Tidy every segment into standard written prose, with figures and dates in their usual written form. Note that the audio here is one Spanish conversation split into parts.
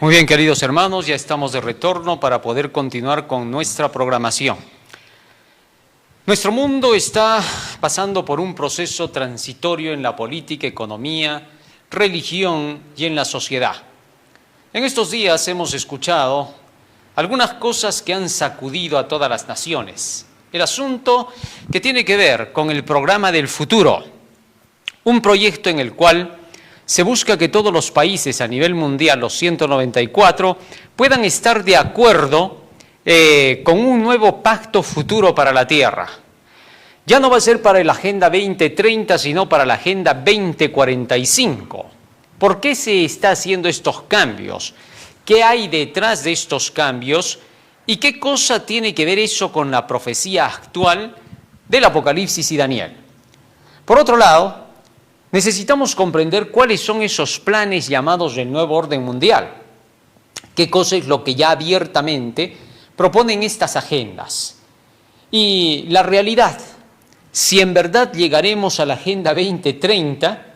Muy bien, queridos hermanos, ya estamos de retorno para poder continuar con nuestra programación. Nuestro mundo está pasando por un proceso transitorio en la política, economía, religión y en la sociedad. En estos días hemos escuchado algunas cosas que han sacudido a todas las naciones. El asunto que tiene que ver con el programa del futuro, un proyecto en el cual se busca que todos los países a nivel mundial, los 194, puedan estar de acuerdo con un nuevo pacto futuro para la Tierra. Ya no va a ser para la Agenda 2030, sino para la Agenda 2045. ¿Por qué se está haciendo estos cambios? ¿Qué hay detrás de estos cambios? ¿Y qué cosa tiene que ver eso con la profecía actual del Apocalipsis y Daniel? Por otro lado, necesitamos comprender cuáles son esos planes llamados del nuevo orden mundial. ¿Qué cosa es lo que ya abiertamente proponen estas agendas? Y la realidad, si en verdad llegaremos a la Agenda 2030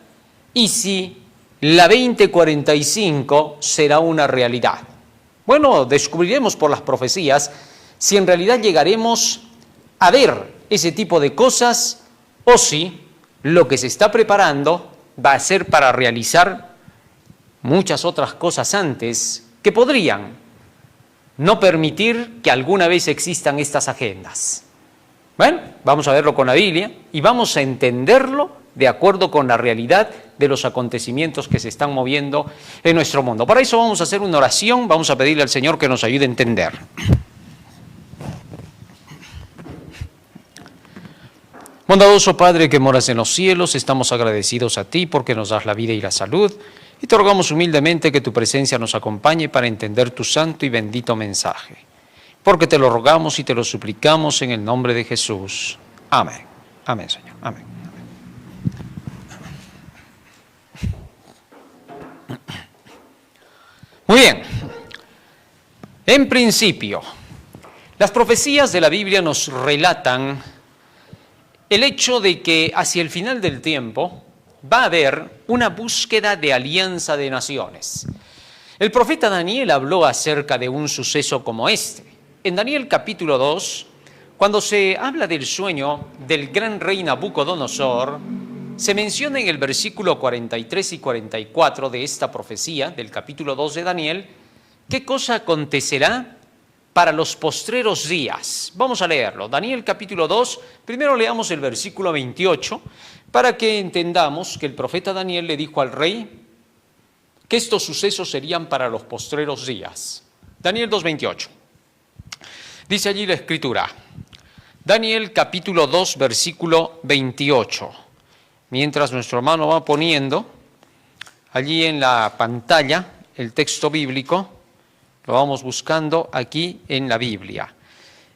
y si la 2045 será una realidad. Bueno, descubriremos por las profecías si en realidad llegaremos a ver ese tipo de cosas o si lo que se está preparando va a ser para realizar muchas otras cosas antes que podrían no permitir que alguna vez existan estas agendas. Bueno, vamos a verlo con la Biblia y vamos a entenderlo de acuerdo con la realidad de los acontecimientos que se están moviendo en nuestro mundo. Para eso vamos a hacer una oración, vamos a pedirle al Señor que nos ayude a entender. Bondadoso Padre que moras en los cielos, estamos agradecidos a ti porque nos das la vida y la salud y te rogamos humildemente que tu presencia nos acompañe para entender tu santo y bendito mensaje. Porque te lo rogamos y te lo suplicamos en el nombre de Jesús. Amén. Amén, Señor. Amén. Muy bien. En principio, las profecías de la Biblia nos relatan el hecho de que hacia el final del tiempo va a haber una búsqueda de alianza de naciones. El profeta Daniel habló acerca de un suceso como este. En Daniel capítulo 2, cuando se habla del sueño del gran rey Nabucodonosor, se menciona en el versículo 43 y 44 de esta profecía, del capítulo 2 de Daniel, qué cosa acontecerá para los postreros días. Vamos a leerlo. Daniel capítulo 2, primero leamos el versículo 28, para que entendamos que el profeta Daniel le dijo al rey que estos sucesos serían para los postreros días. Daniel 2:28. Dice allí la Escritura, Daniel capítulo 2, versículo 28. Mientras nuestro hermano va poniendo allí en la pantalla el texto bíblico, lo vamos buscando aquí en la Biblia.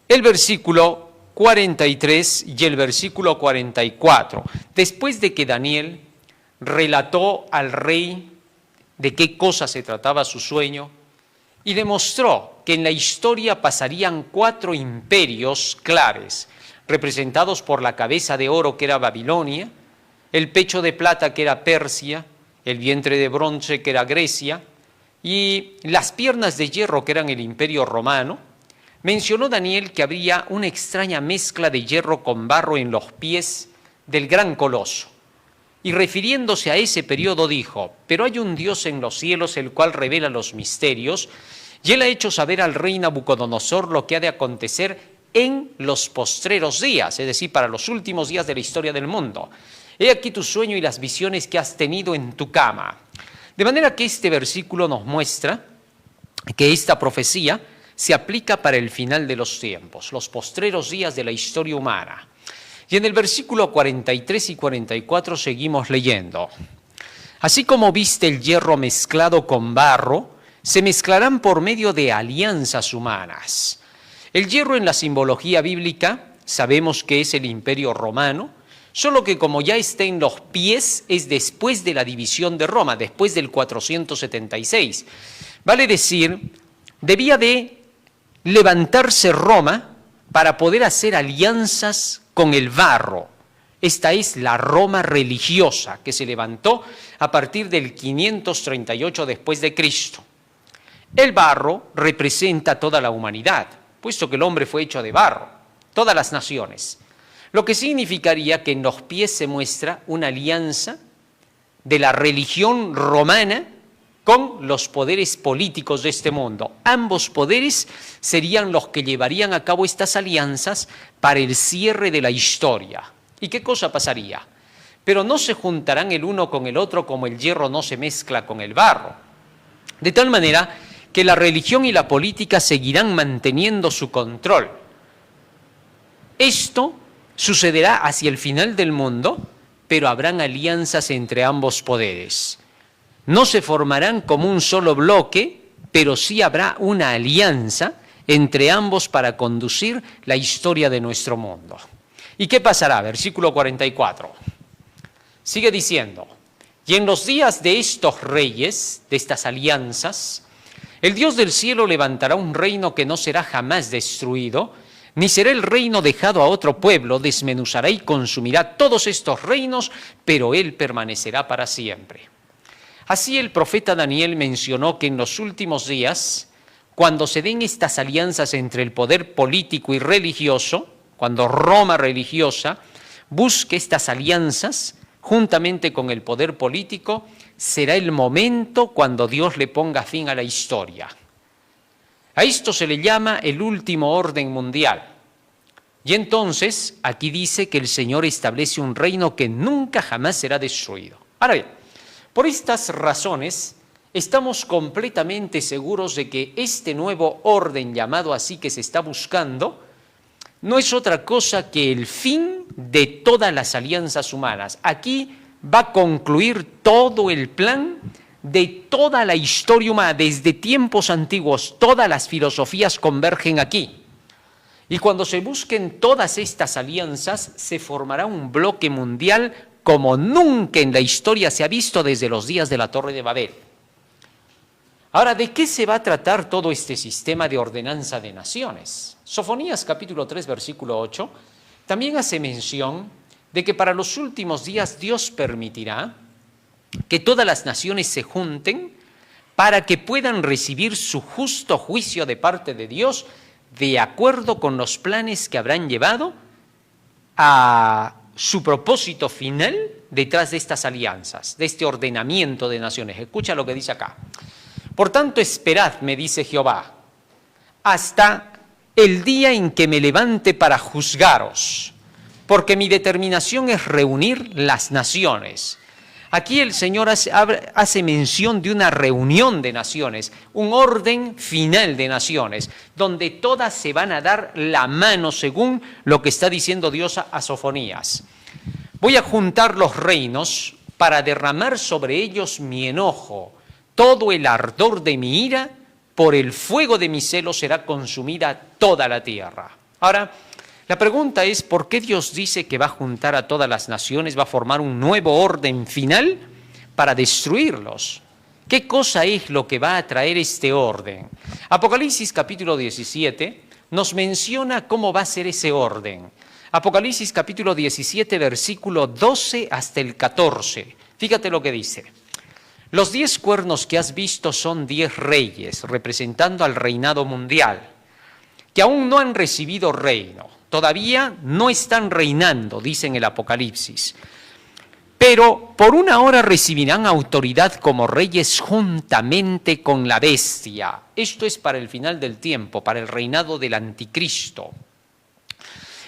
El versículo 43 y el versículo 44. Después de que Daniel relató al rey de qué cosa se trataba su sueño y demostró que en la historia pasarían 4 imperios claves, representados por la cabeza de oro que era Babilonia, el pecho de plata que era Persia, el vientre de bronce que era Grecia, y las piernas de hierro que eran el imperio romano, mencionó Daniel que habría una extraña mezcla de hierro con barro en los pies del gran coloso. Y refiriéndose a ese periodo dijo, pero hay un Dios en los cielos el cual revela los misterios, y él ha hecho saber al rey Nabucodonosor lo que ha de acontecer en los postreros días, es decir, para los últimos días de la historia del mundo. He aquí tu sueño y las visiones que has tenido en tu cama. De manera que este versículo nos muestra que esta profecía se aplica para el final de los tiempos, los postreros días de la historia humana. Y en el versículo 43 y 44 seguimos leyendo. Así como viste el hierro mezclado con barro, se mezclarán por medio de alianzas humanas. El hierro en la simbología bíblica sabemos que es el imperio romano, solo que como ya está en los pies es después de la división de Roma, después del 476. Vale decir, debía de levantarse Roma para poder hacer alianzas con el barro. Esta es la Roma religiosa que se levantó a partir del 538 después de Cristo. El barro representa toda la humanidad, puesto que el hombre fue hecho de barro, todas las naciones. Lo que significaría que en los pies se muestra una alianza de la religión romana con los poderes políticos de este mundo. Ambos poderes serían los que llevarían a cabo estas alianzas para el cierre de la historia. ¿Y qué cosa pasaría? Pero no se juntarán el uno con el otro como el hierro no se mezcla con el barro. De tal manera que la religión y la política seguirán manteniendo su control. Esto sucederá hacia el final del mundo, pero habrán alianzas entre ambos poderes. No se formarán como un solo bloque, pero sí habrá una alianza entre ambos para conducir la historia de nuestro mundo. ¿Y qué pasará? Versículo 44. Sigue diciendo, y en los días de estos reyes, de estas alianzas, el Dios del cielo levantará un reino que no será jamás destruido, ni será el reino dejado a otro pueblo, desmenuzará y consumirá todos estos reinos, pero él permanecerá para siempre. Así el profeta Daniel mencionó que en los últimos días, cuando se den estas alianzas entre el poder político y religioso, cuando Roma religiosa busque estas alianzas juntamente con el poder político, será el momento cuando Dios le ponga fin a la historia. A esto se le llama el último orden mundial. Y entonces, aquí dice que el Señor establece un reino que nunca jamás será destruido. Ahora bien, por estas razones, estamos completamente seguros de que este nuevo orden llamado así que se está buscando, no es otra cosa que el fin de todas las alianzas humanas. Aquí va a concluir todo el plan de toda la historia humana, desde tiempos antiguos, todas las filosofías convergen aquí. Y cuando se busquen todas estas alianzas, se formará un bloque mundial como nunca en la historia se ha visto desde los días de la Torre de Babel. Ahora, ¿de qué se va a tratar todo este sistema de ordenanza de naciones? Sofonías capítulo 3, versículo 8, también hace mención de que para los últimos días Dios permitirá que todas las naciones se junten para que puedan recibir su justo juicio de parte de Dios de acuerdo con los planes que habrán llevado a su propósito final detrás de estas alianzas, de este ordenamiento de naciones. Escucha lo que dice acá. Por tanto, esperad, me dice Jehová, hasta el día en que me levante para juzgaros, porque mi determinación es reunir las naciones. Aquí el Señor hace mención de una reunión de naciones, un orden final de naciones, donde todas se van a dar la mano según lo que está diciendo Dios a Sofonías. Voy a juntar los reinos para derramar sobre ellos mi enojo. Todo el ardor de mi ira, por el fuego de mi celo será consumida toda la tierra. Ahora, la pregunta es, ¿por qué Dios dice que va a juntar a todas las naciones, va a formar un nuevo orden final para destruirlos? ¿Qué cosa es lo que va a traer este orden? Apocalipsis capítulo 17 nos menciona cómo va a ser ese orden. Apocalipsis capítulo 17, versículo 12 hasta el 14. Fíjate lo que dice. Los 10 cuernos que has visto son 10 reyes, representando al reinado mundial, que aún no han recibido reino. Todavía no están reinando, dice en el Apocalipsis. Pero por una hora recibirán autoridad como reyes juntamente con la bestia. Esto es para el final del tiempo, para el reinado del anticristo.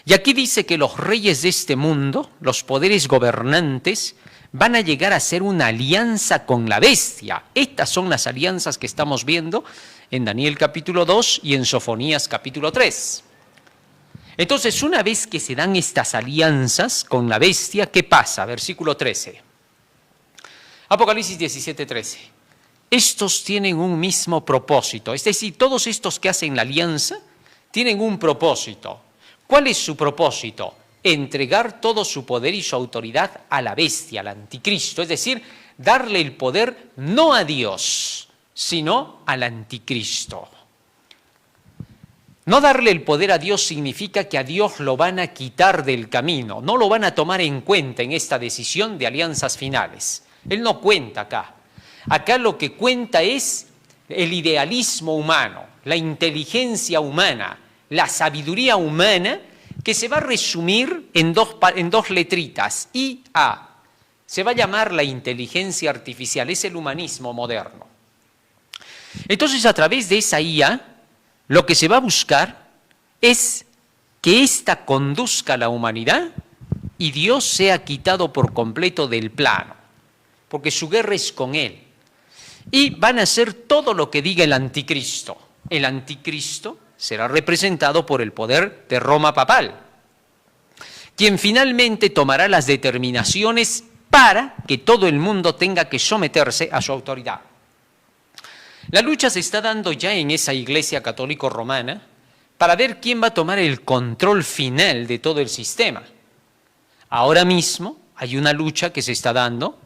Y aquí dice que los reyes de este mundo, los poderes gobernantes, van a llegar a ser una alianza con la bestia. Estas son las alianzas que estamos viendo en Daniel capítulo 2 y en Sofonías capítulo 3. Entonces, una vez que se dan estas alianzas con la bestia, ¿qué pasa? Versículo 13. Apocalipsis 17, 13. Estos tienen un mismo propósito. Es decir, todos estos que hacen la alianza tienen un propósito. ¿Cuál es su propósito? Entregar todo su poder y su autoridad a la bestia, al anticristo. Es decir, darle el poder no a Dios, sino al anticristo. No darle el poder a Dios significa que a Dios lo van a quitar del camino, no lo van a tomar en cuenta en esta decisión de alianzas finales. Él no cuenta acá. Acá lo que cuenta es el idealismo humano, la inteligencia humana, la sabiduría humana, que se va a resumir en dos letritas, IA. Se va a llamar la inteligencia artificial, es el humanismo moderno. Entonces, a través de esa IA, lo que se va a buscar es que ésta conduzca a la humanidad y Dios sea quitado por completo del plano, porque su guerra es con Él. Y van a hacer todo lo que diga el anticristo. El anticristo será representado por el poder de Roma papal, quien finalmente tomará las determinaciones para que todo el mundo tenga que someterse a su autoridad. La lucha se está dando ya en esa iglesia católico romana para ver quién va a tomar el control final de todo el sistema. Ahora mismo hay una lucha que se está dando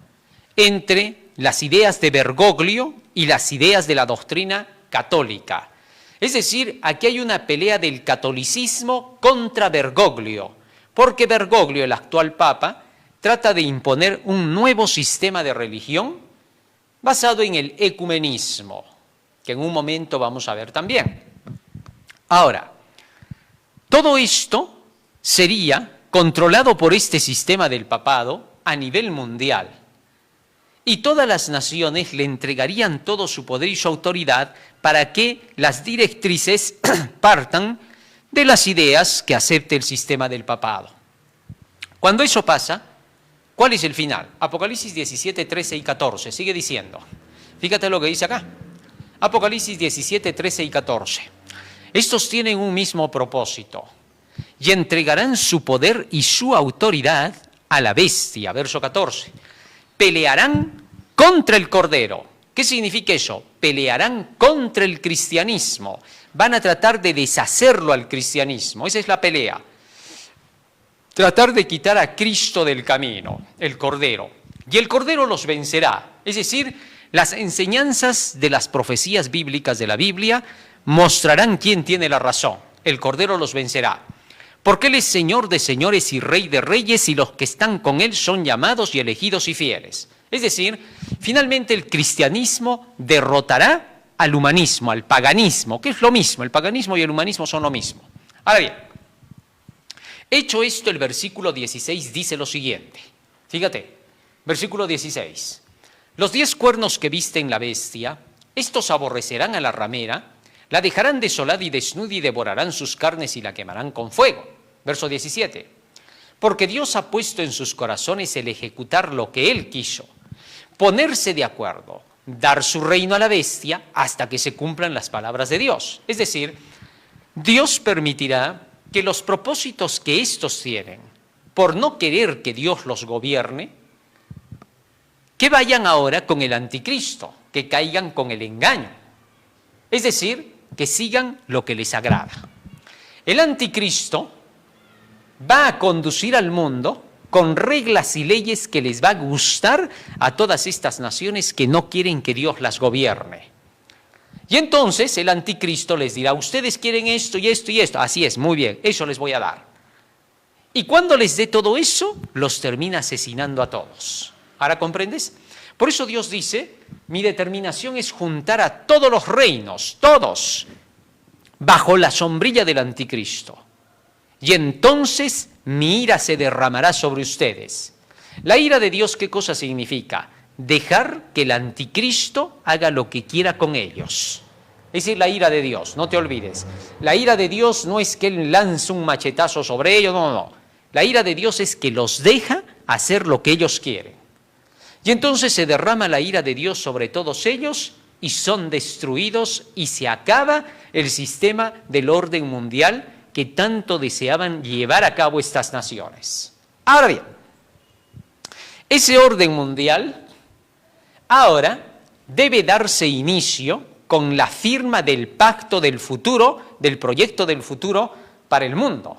entre las ideas de Bergoglio y las ideas de la doctrina católica. Es decir, aquí hay una pelea del catolicismo contra Bergoglio, porque Bergoglio, el actual papa, trata de imponer un nuevo sistema de religión basado en el ecumenismo, que en un momento vamos a ver también. Ahora, todo esto sería controlado por este sistema del papado a nivel mundial. Y todas las naciones le entregarían todo su poder y su autoridad para que las directrices partan de las ideas que acepte el sistema del papado. Cuando eso pasa, ¿cuál es el final? Apocalipsis 17, 13 y 14, sigue diciendo. Fíjate lo que dice acá. Apocalipsis 17, 13 y 14. Estos tienen un mismo propósito y entregarán su poder y su autoridad a la bestia. Verso 14. Pelearán contra el Cordero. ¿Qué significa eso? Pelearán contra el cristianismo. Van a tratar de deshacerlo al cristianismo. Esa es la pelea. Tratar de quitar a Cristo del camino, el Cordero. Y el Cordero los vencerá. Es decir, las enseñanzas de las profecías bíblicas de la Biblia mostrarán quién tiene la razón. El Cordero los vencerá. Porque Él es Señor de señores y Rey de reyes, y los que están con Él son llamados y elegidos y fieles. Es decir, finalmente el cristianismo derrotará al humanismo, al paganismo, que es lo mismo. El paganismo y el humanismo son lo mismo. Ahora bien, hecho esto, el versículo 16 dice lo siguiente. Fíjate, versículo 16. Los 10 cuernos que viste en la bestia, estos aborrecerán a la ramera, la dejarán desolada y desnuda y devorarán sus carnes y la quemarán con fuego. Verso 17. Porque Dios ha puesto en sus corazones el ejecutar lo que Él quiso, ponerse de acuerdo, dar su reino a la bestia hasta que se cumplan las palabras de Dios. Es decir, Dios permitirá que los propósitos que estos tienen, por no querer que Dios los gobierne, que vayan ahora con el anticristo, que caigan con el engaño. Es decir, que sigan lo que les agrada. El anticristo va a conducir al mundo con reglas y leyes que les va a gustar a todas estas naciones que no quieren que Dios las gobierne. Y entonces el anticristo les dirá, ustedes quieren esto y esto y esto. Así es, muy bien, eso les voy a dar. Y cuando les dé todo eso, los termina asesinando a todos. ¿Ahora comprendes? Por eso Dios dice, mi determinación es juntar a todos los reinos, todos, bajo la sombrilla del anticristo. Y entonces mi ira se derramará sobre ustedes. La ira de Dios, ¿qué cosa significa? Dejar que el anticristo haga lo que quiera con ellos. Es decir, la ira de Dios, no te olvides. La ira de Dios no es que Él lance un machetazo sobre ellos, no. La ira de Dios es que los deja hacer lo que ellos quieren. Y entonces se derrama la ira de Dios sobre todos ellos y son destruidos y se acaba el sistema del orden mundial que tanto deseaban llevar a cabo estas naciones. Ahora bien, ese orden mundial ahora debe darse inicio con la firma del pacto del futuro, del proyecto del futuro para el mundo.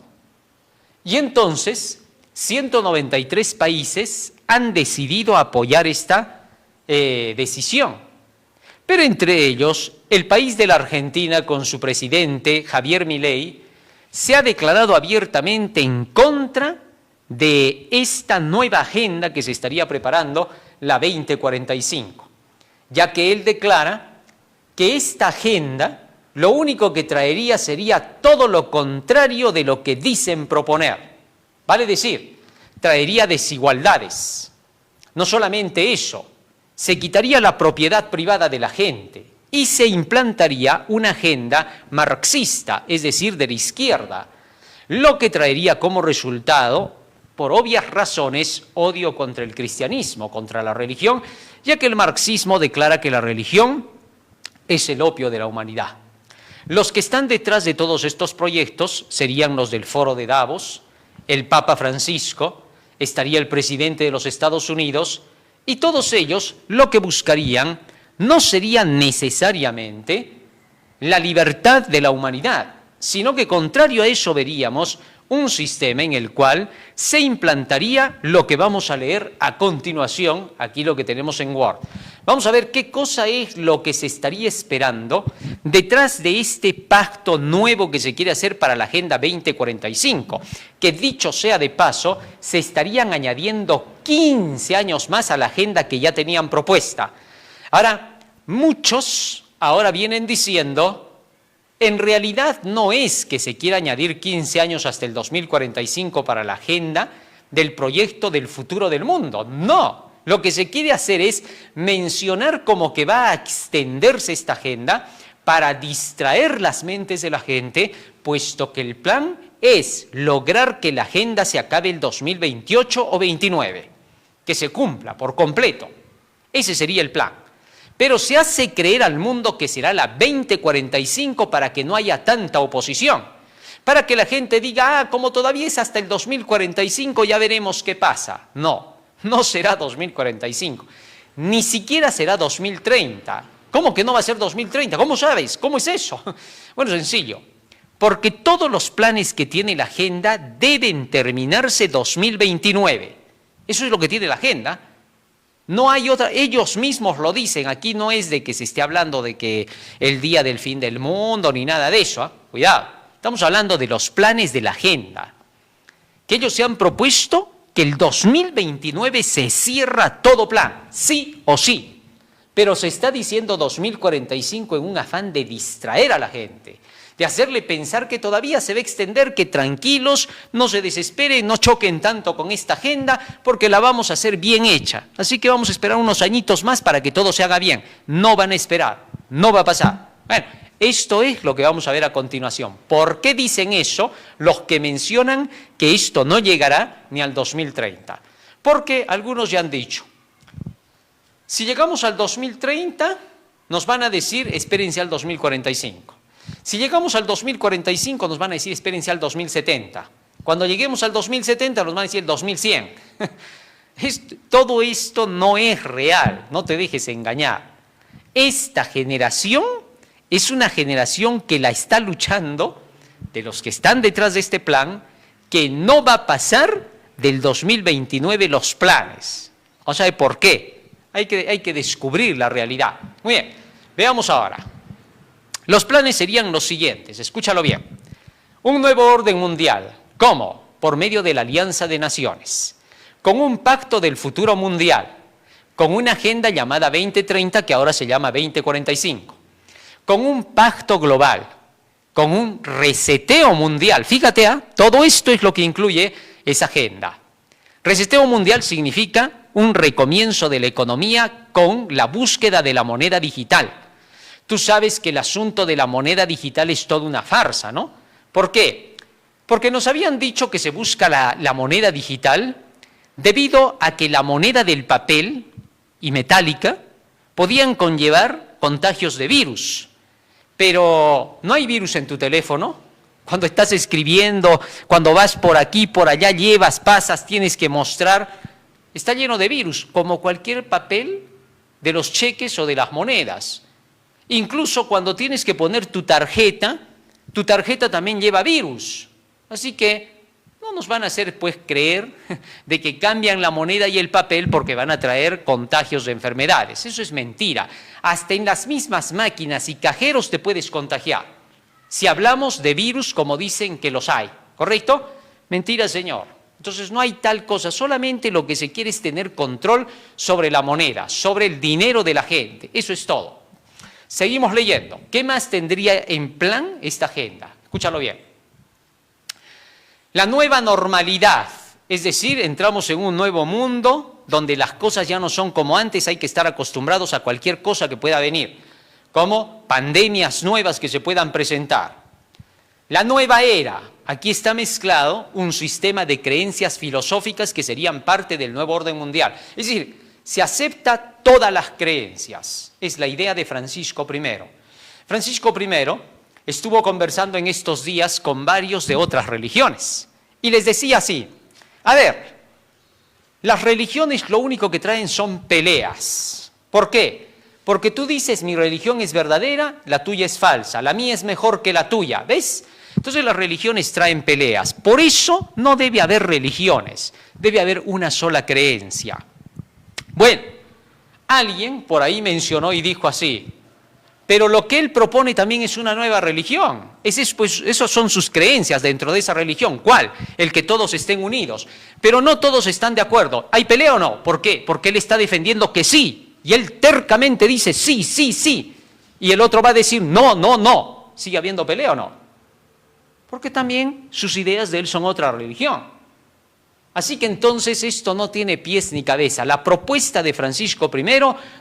Y entonces 193 países han decidido apoyar esta decisión. Pero entre ellos, el país de la Argentina, con su presidente Javier Milei, se ha declarado abiertamente en contra de esta nueva agenda que se estaría preparando, la 2045, ya que él declara que esta agenda lo único que traería sería todo lo contrario de lo que dicen proponer. Vale decir, traería desigualdades. No solamente eso, se quitaría la propiedad privada de la gente y se implantaría una agenda marxista, es decir, de la izquierda, lo que traería como resultado, por obvias razones, odio contra el cristianismo, contra la religión, ya que el marxismo declara que la religión es el opio de la humanidad. Los que están detrás de todos estos proyectos serían los del Foro de Davos, el Papa Francisco, estaría el presidente de los Estados Unidos, y todos ellos lo que buscarían no sería necesariamente la libertad de la humanidad, sino que contrario a eso veríamos un sistema en el cual se implantaría lo que vamos a leer a continuación, aquí lo que tenemos en Word. Vamos a ver qué cosa es lo que se estaría esperando detrás de este pacto nuevo que se quiere hacer para la Agenda 2045, que dicho sea de paso, se estarían añadiendo 15 años más a la agenda que ya tenían propuesta. Ahora, muchos ahora vienen diciendo, en realidad no es que se quiera añadir 15 años hasta el 2045 para la agenda del proyecto del futuro del mundo. No, lo que se quiere hacer es mencionar como que va a extenderse esta agenda para distraer las mentes de la gente, puesto que el plan es lograr que la agenda se acabe el 2028 o 29, que se cumpla por completo. Ese sería el plan. Pero se hace creer al mundo que será la 2045 para que no haya tanta oposición, para que la gente diga, como todavía es hasta el 2045, ya veremos qué pasa. No, no será 2045, ni siquiera será 2030. ¿Cómo que no va a ser 2030? ¿Cómo sabes? ¿Cómo es eso? Bueno, sencillo, porque todos los planes que tiene la agenda deben terminarse 2029. Eso es lo que tiene la agenda. No hay otra, ellos mismos lo dicen, aquí no es de que se esté hablando de que el día del fin del mundo ni nada de eso, ¿eh? Cuidado, estamos hablando de los planes de la agenda, que ellos se han propuesto que el 2029 se cierra todo plan, sí o sí, pero se está diciendo 2045 en un afán de distraer a la gente, de hacerle pensar que todavía se va a extender, que tranquilos, no se desesperen, no choquen tanto con esta agenda, porque la vamos a hacer bien hecha. Así que vamos a esperar unos añitos más para que todo se haga bien. No van a esperar, no va a pasar. Bueno, esto es lo que vamos a ver a continuación. ¿Por qué dicen eso los que mencionan que esto no llegará ni al 2030? Porque algunos ya han dicho, si llegamos al 2030, nos van a decir, espérense al 2045. Si llegamos al 2045 nos van a decir espérense al 2070. Cuando lleguemos al 2070 nos van a decir el 2100. Todo esto no es real, no te dejes engañar. Esta generación es una generación que la está luchando, de los que están detrás de este plan, que no va a pasar del 2029 los planes. ¿O sea, por qué? Hay que descubrir la realidad. Muy bien, veamos ahora. Los planes serían los siguientes, escúchalo bien. Un nuevo orden mundial. ¿Cómo? Por medio de la Alianza de Naciones, con un pacto del futuro mundial, con una agenda llamada 2030 que ahora se llama 2045, con un pacto global, con un reseteo mundial. Fíjate, todo esto es lo que incluye esa agenda. Reseteo mundial significa un recomienzo de la economía con la búsqueda de la moneda digital. Tú sabes que el asunto de la moneda digital es toda una farsa, ¿no? ¿Por qué? Porque nos habían dicho que se busca la moneda digital debido a que la moneda del papel y metálica podían conllevar contagios de virus. Pero no hay virus en tu teléfono. Cuando estás escribiendo, cuando vas por aquí, por allá, llevas, pasas, tienes que mostrar. Está lleno de virus, como cualquier papel de los cheques o de las monedas. Incluso cuando tienes que poner tu tarjeta también lleva virus. Así que no nos van a hacer pues creer de que cambian la moneda y el papel porque van a traer contagios de enfermedades. Eso es mentira. Hasta en las mismas máquinas y cajeros te puedes contagiar. Si hablamos de virus como dicen que los hay, ¿correcto? Mentira, señor. Entonces no hay tal cosa, solamente lo que se quiere es tener control sobre la moneda, sobre el dinero de la gente. Eso es todo. Seguimos leyendo. ¿Qué más tendría en plan esta agenda? Escúchalo bien. La nueva normalidad, es decir, entramos en un nuevo mundo donde las cosas ya no son como antes, hay que estar acostumbrados a cualquier cosa que pueda venir, como pandemias nuevas que se puedan presentar. La nueva era, aquí está mezclado un sistema de creencias filosóficas que serían parte del nuevo orden mundial. Es decir, se acepta todas las creencias, es la idea de Francisco I. Francisco I estuvo conversando en estos días con varios de otras religiones y les decía así, a ver, las religiones lo único que traen son peleas. ¿Por qué? Porque tú dices mi religión es verdadera, la tuya es falsa, la mía es mejor que la tuya, ¿ves? Entonces las religiones traen peleas, por eso no debe haber religiones, debe haber una sola creencia. Bueno, alguien por ahí mencionó y dijo así, pero lo que él propone también es una nueva religión. Pues, esas son sus creencias dentro de esa religión. ¿Cuál? El que todos estén unidos. Pero no todos están de acuerdo. ¿Hay pelea o no? ¿Por qué? Porque él está defendiendo que sí. Y él tercamente dice sí, sí, sí. Y el otro va a decir no, no, no. ¿Sigue habiendo pelea o no? Porque también sus ideas de él son otra religión. Así que entonces esto no tiene pies ni cabeza. La propuesta de Francisco I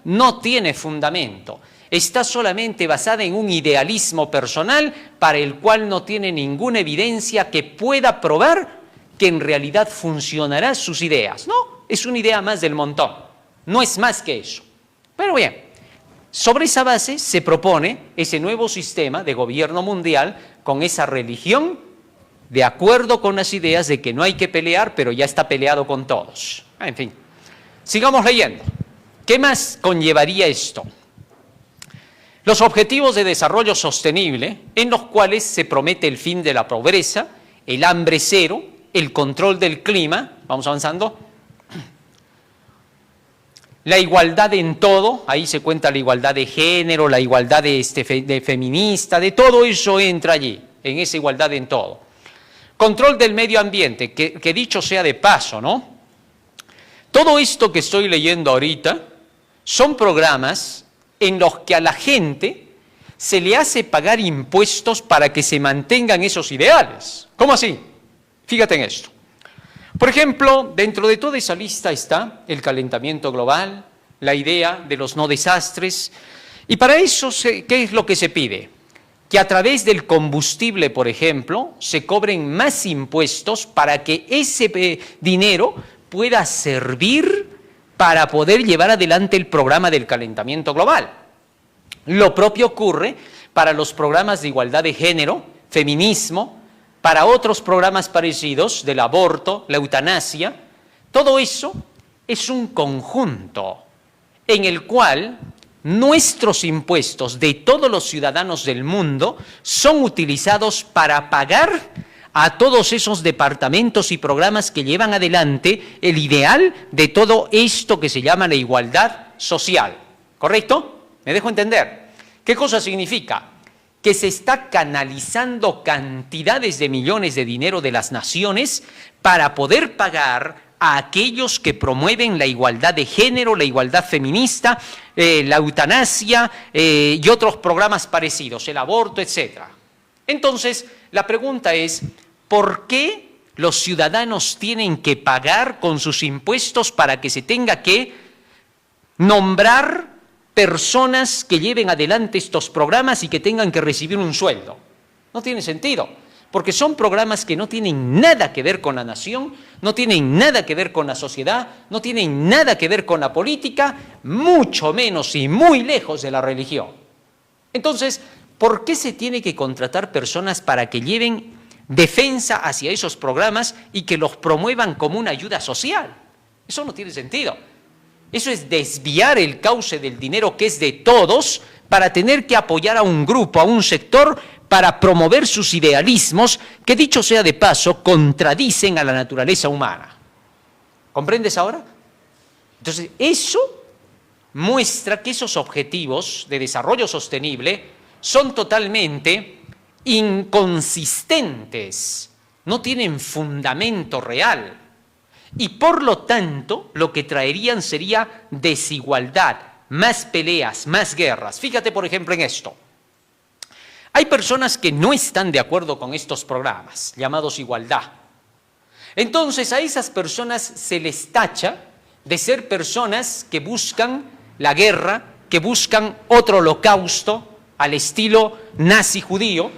no tiene fundamento. Está solamente basada en un idealismo personal para el cual no tiene ninguna evidencia que pueda probar que en realidad funcionarán sus ideas. No, es una idea más del montón. No es más que eso. Pero bien, sobre esa base se propone ese nuevo sistema de gobierno mundial con esa religión de acuerdo con las ideas de que no hay que pelear, pero ya está peleado con todos. En fin, sigamos leyendo. ¿Qué más conllevaría esto? Los objetivos de desarrollo sostenible, en los cuales se promete el fin de la pobreza, el hambre cero, el control del clima, vamos avanzando, la igualdad en todo, ahí se cuenta la igualdad de género, la igualdad de feminista, de todo eso entra allí, en esa igualdad en todo. Control del medio ambiente, que dicho sea de paso, ¿no? Todo esto que estoy leyendo ahorita son programas en los que a la gente se le hace pagar impuestos para que se mantengan esos ideales. ¿Cómo así? Fíjate en esto. Por ejemplo, dentro de toda esa lista está el calentamiento global, la idea de los no desastres, y para eso, ¿qué es lo que se pide? Que a través del combustible, por ejemplo, se cobren más impuestos para que ese dinero pueda servir para poder llevar adelante el programa del calentamiento global. Lo propio ocurre para los programas de igualdad de género, feminismo, para otros programas parecidos del aborto, la eutanasia. Todo eso es un conjunto en el cual nuestros impuestos de todos los ciudadanos del mundo son utilizados para pagar a todos esos departamentos y programas que llevan adelante el ideal de todo esto que se llama la igualdad social. ¿Correcto? ¿Me dejo entender? ¿Qué cosa significa? Que se está canalizando cantidades de millones de dinero de las naciones para poder pagar a aquellos que promueven la igualdad de género, la igualdad feminista, la eutanasia y otros programas parecidos, el aborto, etc. Entonces, la pregunta es, ¿por qué los ciudadanos tienen que pagar con sus impuestos para que se tenga que nombrar personas que lleven adelante estos programas y que tengan que recibir un sueldo? No tiene sentido, porque son programas que no tienen nada que ver con la nación, no tienen nada que ver con la sociedad, no tienen nada que ver con la política, mucho menos y muy lejos de la religión. Entonces, ¿por qué se tiene que contratar personas para que lleven defensa hacia esos programas y que los promuevan como una ayuda social? Eso no tiene sentido. Eso es desviar el cauce del dinero que es de todos para tener que apoyar a un grupo, a un sector, para promover sus idealismos que, dicho sea de paso, contradicen a la naturaleza humana. ¿Comprendes ahora? Entonces, eso muestra que esos objetivos de desarrollo sostenible son totalmente inconsistentes, no tienen fundamento real y por lo tanto lo que traerían sería desigualdad, más peleas, más guerras. Fíjate, por ejemplo, en esto. Hay personas que no están de acuerdo con estos programas, llamados igualdad. Entonces, a esas personas se les tacha de ser personas que buscan la guerra, que buscan otro holocausto al estilo nazi judío.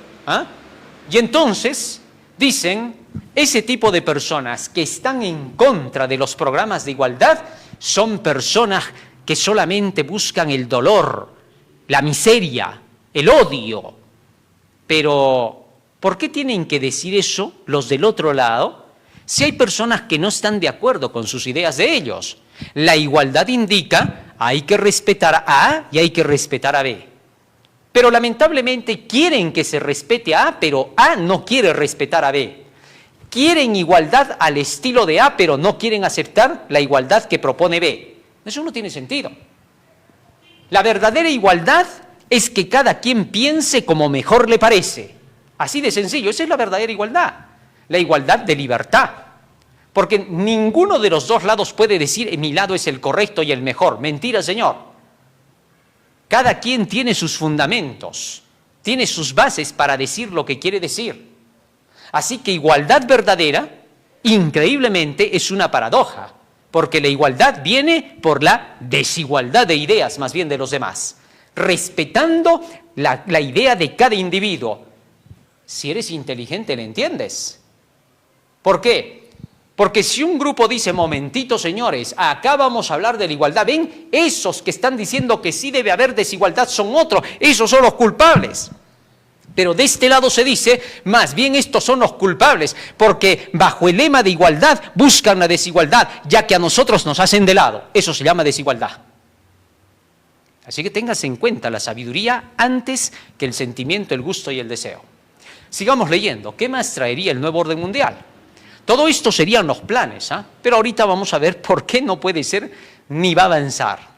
Y entonces dicen, ese tipo de personas que están en contra de los programas de igualdad son personas que solamente buscan el dolor, la miseria, el odio. Pero, ¿por qué tienen que decir eso los del otro lado si hay personas que no están de acuerdo con sus ideas de ellos? La igualdad indica, hay que respetar a A y hay que respetar a B. Pero lamentablemente quieren que se respete a A, pero A no quiere respetar a B. Quieren igualdad al estilo de A, pero no quieren aceptar la igualdad que propone B. Eso no tiene sentido. La verdadera igualdad es que cada quien piense como mejor le parece. Así de sencillo, esa es la verdadera igualdad. La igualdad de libertad. Porque ninguno de los dos lados puede decir, mi lado es el correcto y el mejor. Mentira, señor. Cada quien tiene sus fundamentos, tiene sus bases para decir lo que quiere decir. Así que igualdad verdadera, increíblemente, es una paradoja. Porque la igualdad viene por la desigualdad de ideas, más bien de los demás. Respetando la idea de cada individuo. Si eres inteligente, ¿le entiendes? ¿Por qué? Porque si un grupo dice, momentito señores, acá vamos a hablar de la igualdad, ven, esos que están diciendo que sí debe haber desigualdad son otros, esos son los culpables. Pero de este lado se dice, más bien estos son los culpables, porque bajo el lema de igualdad buscan la desigualdad, ya que a nosotros nos hacen de lado. Eso se llama desigualdad. Así que tengas en cuenta la sabiduría antes que el sentimiento, el gusto y el deseo. Sigamos leyendo. ¿Qué más traería el nuevo orden mundial? Todo esto serían los planes, pero ahorita vamos a ver por qué no puede ser ni va a avanzar.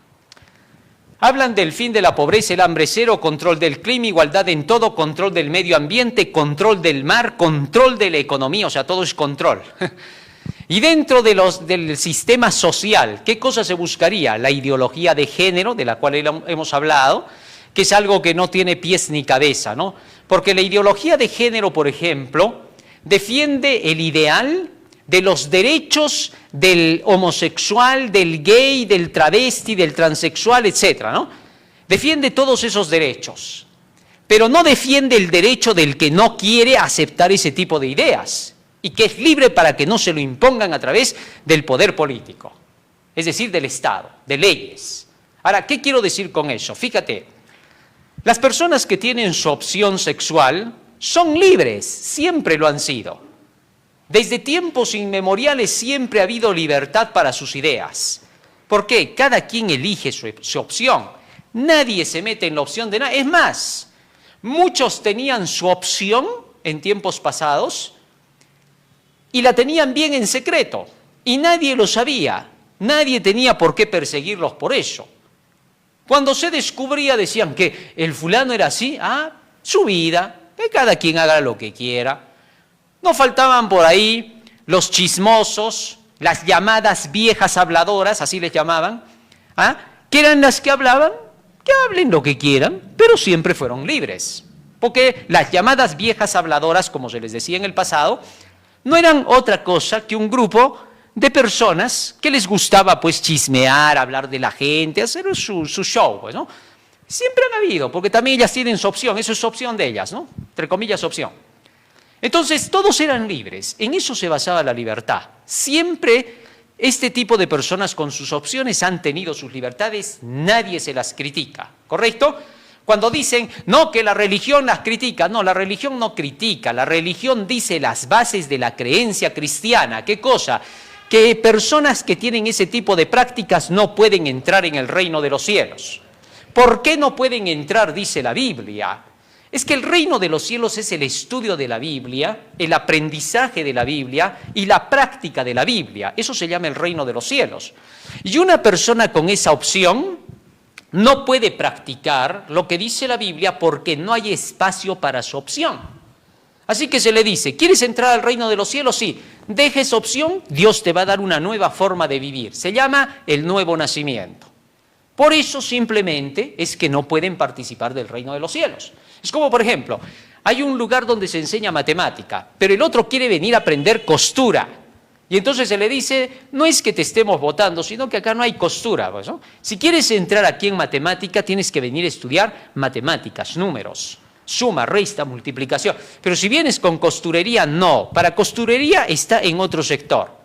Hablan del fin de la pobreza, el hambre cero, control del clima, igualdad en todo, control del medio ambiente, control del mar, control de la economía, o sea, todo es control. Y dentro del sistema social, ¿qué cosa se buscaría? La ideología de género, de la cual hemos hablado, que es algo que no tiene pies ni cabeza, ¿no? Porque la ideología de género, por ejemplo, defiende el ideal de los derechos del homosexual, del gay, del travesti, del transexual, etcétera, ¿no? Defiende todos esos derechos, pero no defiende el derecho del que no quiere aceptar ese tipo de ideas y que es libre para que no se lo impongan a través del poder político, es decir, del Estado, de leyes. Ahora, ¿qué quiero decir con eso? Fíjate, las personas que tienen su opción sexual son libres, siempre lo han sido. Desde tiempos inmemoriales siempre ha habido libertad para sus ideas. ¿Por qué? Cada quien elige su opción. Nadie se mete en la opción de nadie. Es más, muchos tenían su opción en tiempos pasados y la tenían bien en secreto. Y nadie lo sabía. Nadie tenía por qué perseguirlos por eso. Cuando se descubría decían que el fulano era así, su vida, que cada quien haga lo que quiera. No faltaban por ahí los chismosos, las llamadas viejas habladoras, así les llamaban, que eran las que hablaban, que hablen lo que quieran, pero siempre fueron libres. Porque las llamadas viejas habladoras, como se les decía en el pasado, no eran otra cosa que un grupo de personas que les gustaba pues chismear, hablar de la gente, hacer su show, pues, ¿no? Siempre han habido, porque también ellas tienen su opción, eso es opción de ellas, ¿no? Entre comillas, opción. Entonces, todos eran libres, en eso se basaba la libertad. Siempre este tipo de personas con sus opciones han tenido sus libertades, nadie se las critica, ¿correcto? Cuando dicen, no, que la religión las critica, no, la religión no critica, la religión dice las bases de la creencia cristiana. ¿Qué cosa? Que personas que tienen ese tipo de prácticas no pueden entrar en el reino de los cielos. ¿Por qué no pueden entrar? Dice la Biblia. Es que el reino de los cielos es el estudio de la Biblia, el aprendizaje de la Biblia y la práctica de la Biblia. Eso se llama el reino de los cielos. Y una persona con esa opción no puede practicar lo que dice la Biblia porque no hay espacio para su opción. Así que se le dice, ¿quieres entrar al reino de los cielos? Sí, deja esa opción, Dios te va a dar una nueva forma de vivir. Se llama el nuevo nacimiento. Por eso simplemente es que no pueden participar del reino de los cielos. Es como, por ejemplo, hay un lugar donde se enseña matemática, pero el otro quiere venir a aprender costura. Y entonces se le dice, no es que te estemos votando, sino que acá no hay costura, pues, ¿no? Si quieres entrar aquí en matemática, tienes que venir a estudiar matemáticas, números, suma, resta, multiplicación. Pero si vienes con costurería, no. Para costurería está en otro sector.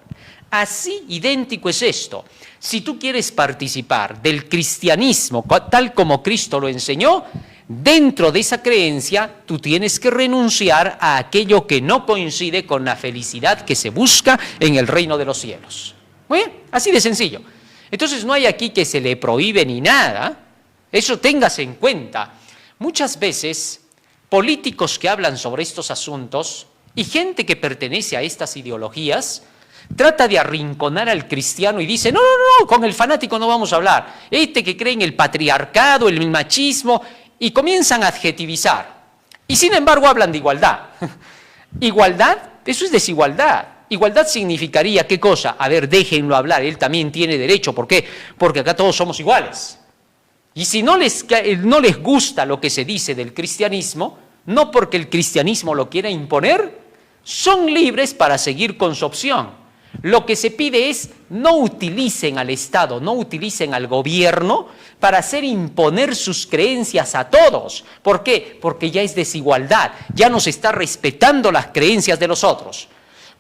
Así idéntico es esto. Si tú quieres participar del cristianismo tal como Cristo lo enseñó, dentro de esa creencia tú tienes que renunciar a aquello que no coincide con la felicidad que se busca en el reino de los cielos. Muy bien, así de sencillo. Entonces no hay aquí que se le prohíbe ni nada. Eso téngase en cuenta. Muchas veces políticos que hablan sobre estos asuntos y gente que pertenece a estas ideologías trata de arrinconar al cristiano y dice, no, no, no, con el fanático no vamos a hablar. Este que cree en el patriarcado, el machismo, y comienzan a adjetivizar. Y sin embargo hablan de igualdad. ¿Igualdad? Eso es desigualdad. Igualdad significaría, ¿qué cosa? A ver, déjenlo hablar, él también tiene derecho. ¿Por qué? Porque acá todos somos iguales. Y si no les gusta lo que se dice del cristianismo, no porque el cristianismo lo quiera imponer, son libres para seguir con su opción. Lo que se pide es no utilicen al Estado, no utilicen al gobierno para hacer imponer sus creencias a todos. ¿Por qué? Porque ya es desigualdad, ya no se está respetando las creencias de los otros.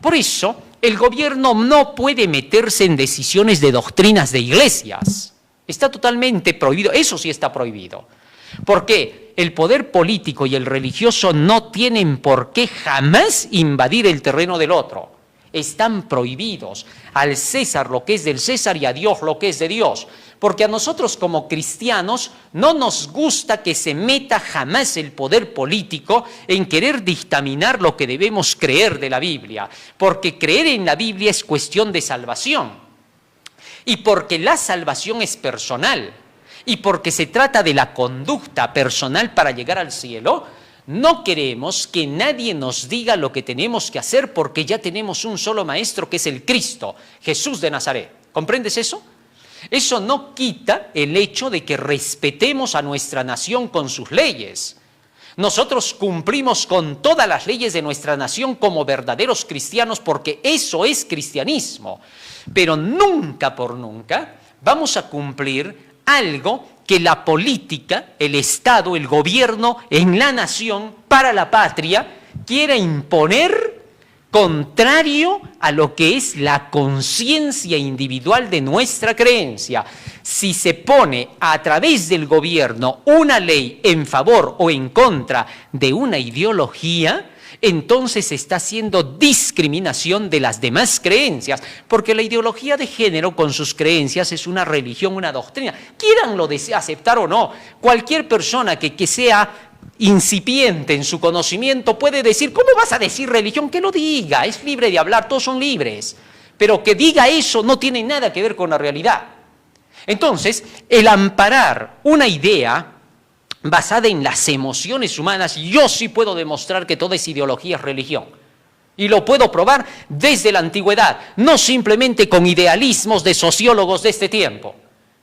Por eso, el gobierno no puede meterse en decisiones de doctrinas de iglesias. Está totalmente prohibido, eso sí está prohibido. ¿Por qué? El poder político y el religioso no tienen por qué jamás invadir el terreno del otro. Están prohibidos. Al César lo que es del César y a Dios lo que es de Dios. Porque a nosotros como cristianos no nos gusta que se meta jamás el poder político en querer dictaminar lo que debemos creer de la Biblia. Porque creer en la Biblia es cuestión de salvación. Y porque la salvación es personal. Y porque se trata de la conducta personal para llegar al cielo, no queremos que nadie nos diga lo que tenemos que hacer porque ya tenemos un solo maestro que es el Cristo, Jesús de Nazaret. ¿Comprendes eso? Eso no quita el hecho de que respetemos a nuestra nación con sus leyes. Nosotros cumplimos con todas las leyes de nuestra nación como verdaderos cristianos porque eso es cristianismo. Pero nunca por nunca vamos a cumplir algo que la política, el Estado, el gobierno en la nación, para la patria, quiera imponer contrario a lo que es la conciencia individual de nuestra creencia. Si se pone a través del gobierno una ley en favor o en contra de una ideología, entonces se está haciendo discriminación de las demás creencias, porque la ideología de género con sus creencias es una religión, una doctrina. Quieranlo aceptar o no, cualquier persona que sea incipiente en su conocimiento puede decir, ¿cómo vas a decir religión? Que lo diga, es libre de hablar, todos son libres. Pero que diga eso no tiene nada que ver con la realidad. Entonces, el amparar una idea basada en las emociones humanas, yo sí puedo demostrar que toda esa ideología es religión. Y lo puedo probar desde la antigüedad, no simplemente con idealismos de sociólogos de este tiempo,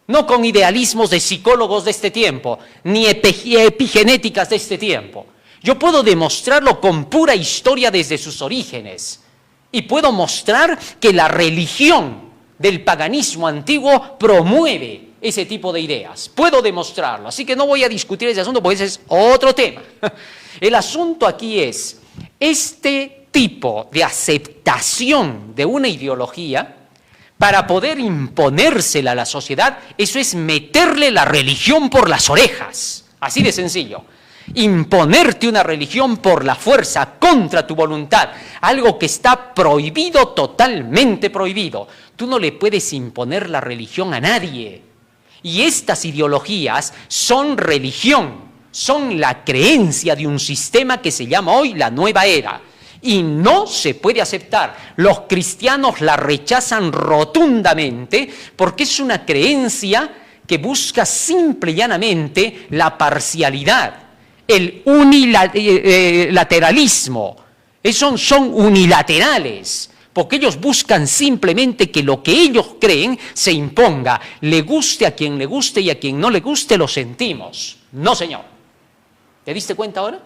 no con idealismos de psicólogos de este tiempo, ni epigenéticas de este tiempo. Yo puedo demostrarlo con pura historia desde sus orígenes. Y puedo mostrar que la religión del paganismo antiguo promueve ese tipo de ideas. Puedo demostrarlo, así que no voy a discutir ese asunto porque ese es otro tema. El asunto aquí es, este tipo de aceptación de una ideología para poder imponérsela a la sociedad, eso es meterle la religión por las orejas, así de sencillo. Imponerte una religión por la fuerza, contra tu voluntad, algo que está prohibido, totalmente prohibido. Tú no le puedes imponer la religión a nadie. Y estas ideologías son religión, son la creencia de un sistema que se llama hoy la nueva era. Y no se puede aceptar. Los cristianos la rechazan rotundamente porque es una creencia que busca simple y llanamente la parcialidad, el unilateralismo. Son unilaterales. porque ellos buscan simplemente que lo que ellos creen se imponga, le guste a quien le guste y a quien no le guste lo sentimos. No, señor. ¿Te diste cuenta ahora?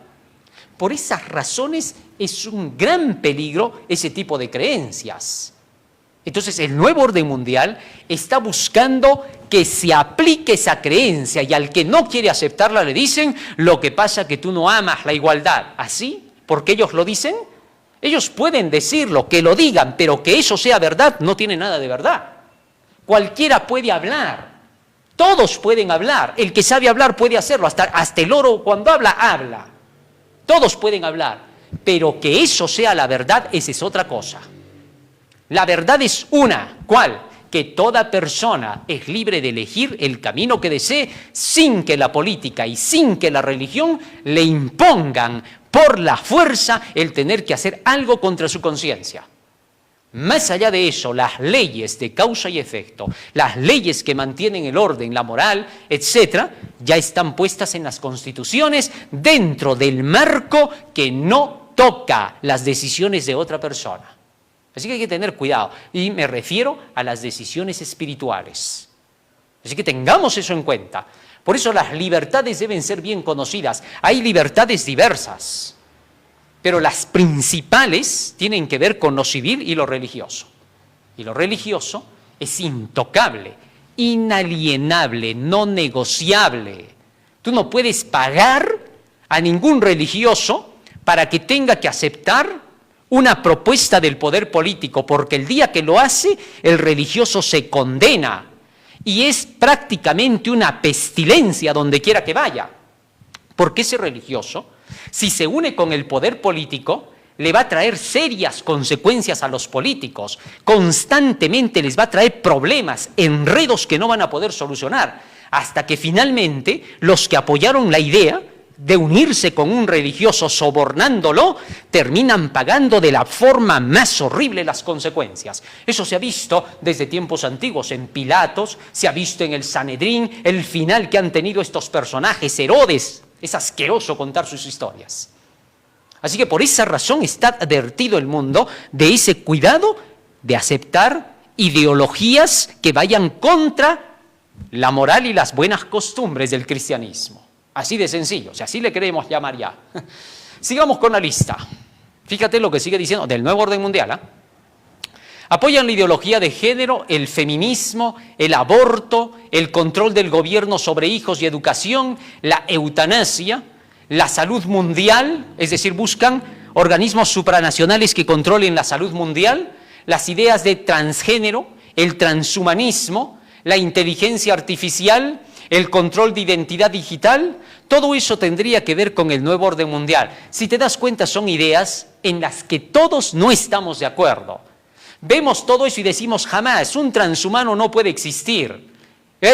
Por esas razones es un gran peligro ese tipo de creencias. Entonces el nuevo orden mundial está buscando que se aplique esa creencia y al que no quiere aceptarla le dicen, lo que pasa es que tú no amas la igualdad. ¿Así? ¿Porque ellos lo dicen? Ellos pueden decirlo, que lo digan, pero que eso sea verdad no tiene nada de verdad. Cualquiera puede hablar, todos pueden hablar, el que sabe hablar puede hacerlo, hasta el loro cuando habla. Todos pueden hablar, pero que eso sea la verdad, esa es otra cosa. La verdad es una, ¿cuál? Que toda persona es libre de elegir el camino que desee sin que la política y sin que la religión le impongan por la fuerza el tener que hacer algo contra su conciencia. Más allá de eso, las leyes de causa y efecto, las leyes que mantienen el orden, la moral, etcétera, ya están puestas en las constituciones dentro del marco que no toca las decisiones de otra persona. Así que hay que tener cuidado, y me refiero a las decisiones espirituales. Así que tengamos eso en cuenta. Por eso las libertades deben ser bien conocidas. Hay libertades diversas, pero las principales tienen que ver con lo civil y lo religioso. Y lo religioso es intocable, inalienable, no negociable. Tú no puedes pagar a ningún religioso para que tenga que aceptar una propuesta del poder político, porque el día que lo hace, el religioso se condena y es prácticamente una pestilencia donde quiera que vaya. Porque ese religioso, si se une con el poder político, le va a traer serias consecuencias a los políticos, constantemente les va a traer problemas, enredos que no van a poder solucionar, hasta que finalmente los que apoyaron la idea de unirse con un religioso sobornándolo, terminan pagando de la forma más horrible las consecuencias. Eso se ha visto desde tiempos antiguos, en Pilatos, se ha visto en el Sanedrín, el final que han tenido estos personajes. Herodes, es asqueroso contar sus historias. Así que por esa razón está advertido el mundo de ese cuidado de aceptar ideologías que vayan contra la moral y las buenas costumbres del cristianismo. Así de sencillo, si así le queremos llamar ya. Sigamos con la lista. Fíjate lo que sigue diciendo del nuevo orden mundial. Apoyan la ideología de género, el feminismo, el aborto, el control del gobierno sobre hijos y educación, la eutanasia, la salud mundial, es decir, buscan organismos supranacionales que controlen la salud mundial, las ideas de transgénero, el transhumanismo, la inteligencia artificial, el control de identidad digital, todo eso tendría que ver con el nuevo orden mundial. Si te das cuenta, son ideas en las que todos no estamos de acuerdo. Vemos todo eso y decimos, jamás, un transhumano no puede existir.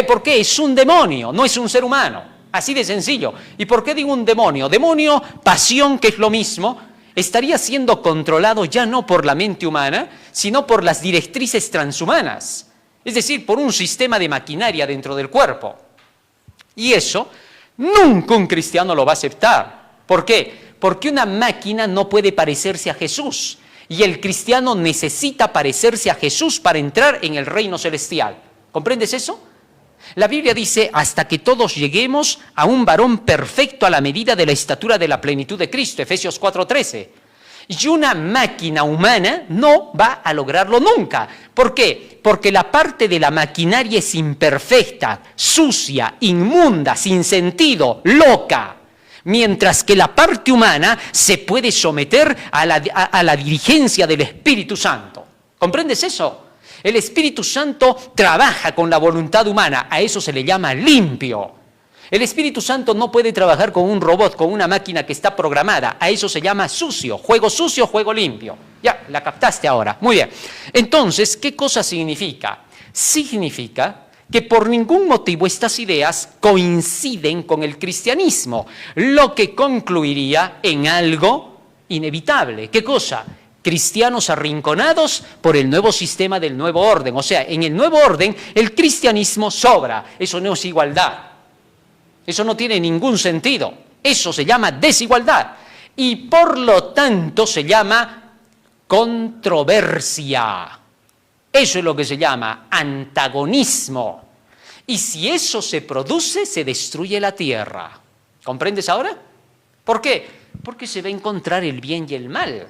¿Por qué? Es un demonio, no es un ser humano. Así de sencillo. ¿Y por qué digo un demonio? Demonio, pasión, que es lo mismo, estaría siendo controlado ya no por la mente humana, sino por las directrices transhumanas. Es decir, por un sistema de maquinaria dentro del cuerpo. Y eso nunca un cristiano lo va a aceptar. ¿Por qué? Porque una máquina no puede parecerse a Jesús. Y el cristiano necesita parecerse a Jesús para entrar en el reino celestial. ¿Comprendes eso? La Biblia dice, hasta que todos lleguemos a un varón perfecto a la medida de la estatura de la plenitud de Cristo, Efesios 4:13. Y una máquina humana no va a lograrlo nunca. ¿Por qué? Porque la parte de la maquinaria es imperfecta, sucia, inmunda, sin sentido, loca. Mientras que la parte humana se puede someter a la dirigencia del Espíritu Santo. ¿Comprendes eso? El Espíritu Santo trabaja con la voluntad humana, a eso se le llama limpio. El Espíritu Santo no puede trabajar con un robot, con una máquina que está programada, a eso se llama sucio, juego limpio. Ya, la captaste ahora, muy bien. Entonces, ¿qué cosa significa? Significa que por ningún motivo estas ideas coinciden con el cristianismo, lo que concluiría en algo inevitable. ¿Qué cosa? Cristianos arrinconados por el nuevo sistema del nuevo orden. O sea, en el nuevo orden el cristianismo sobra. Eso no es igualdad. Eso no tiene ningún sentido. Eso se llama desigualdad. Y por lo tanto se llama controversia. Eso es lo que se llama antagonismo. Y si eso se produce, se destruye la tierra. ¿Comprendes ahora? ¿Por qué? Porque se va a encontrar el bien y el mal.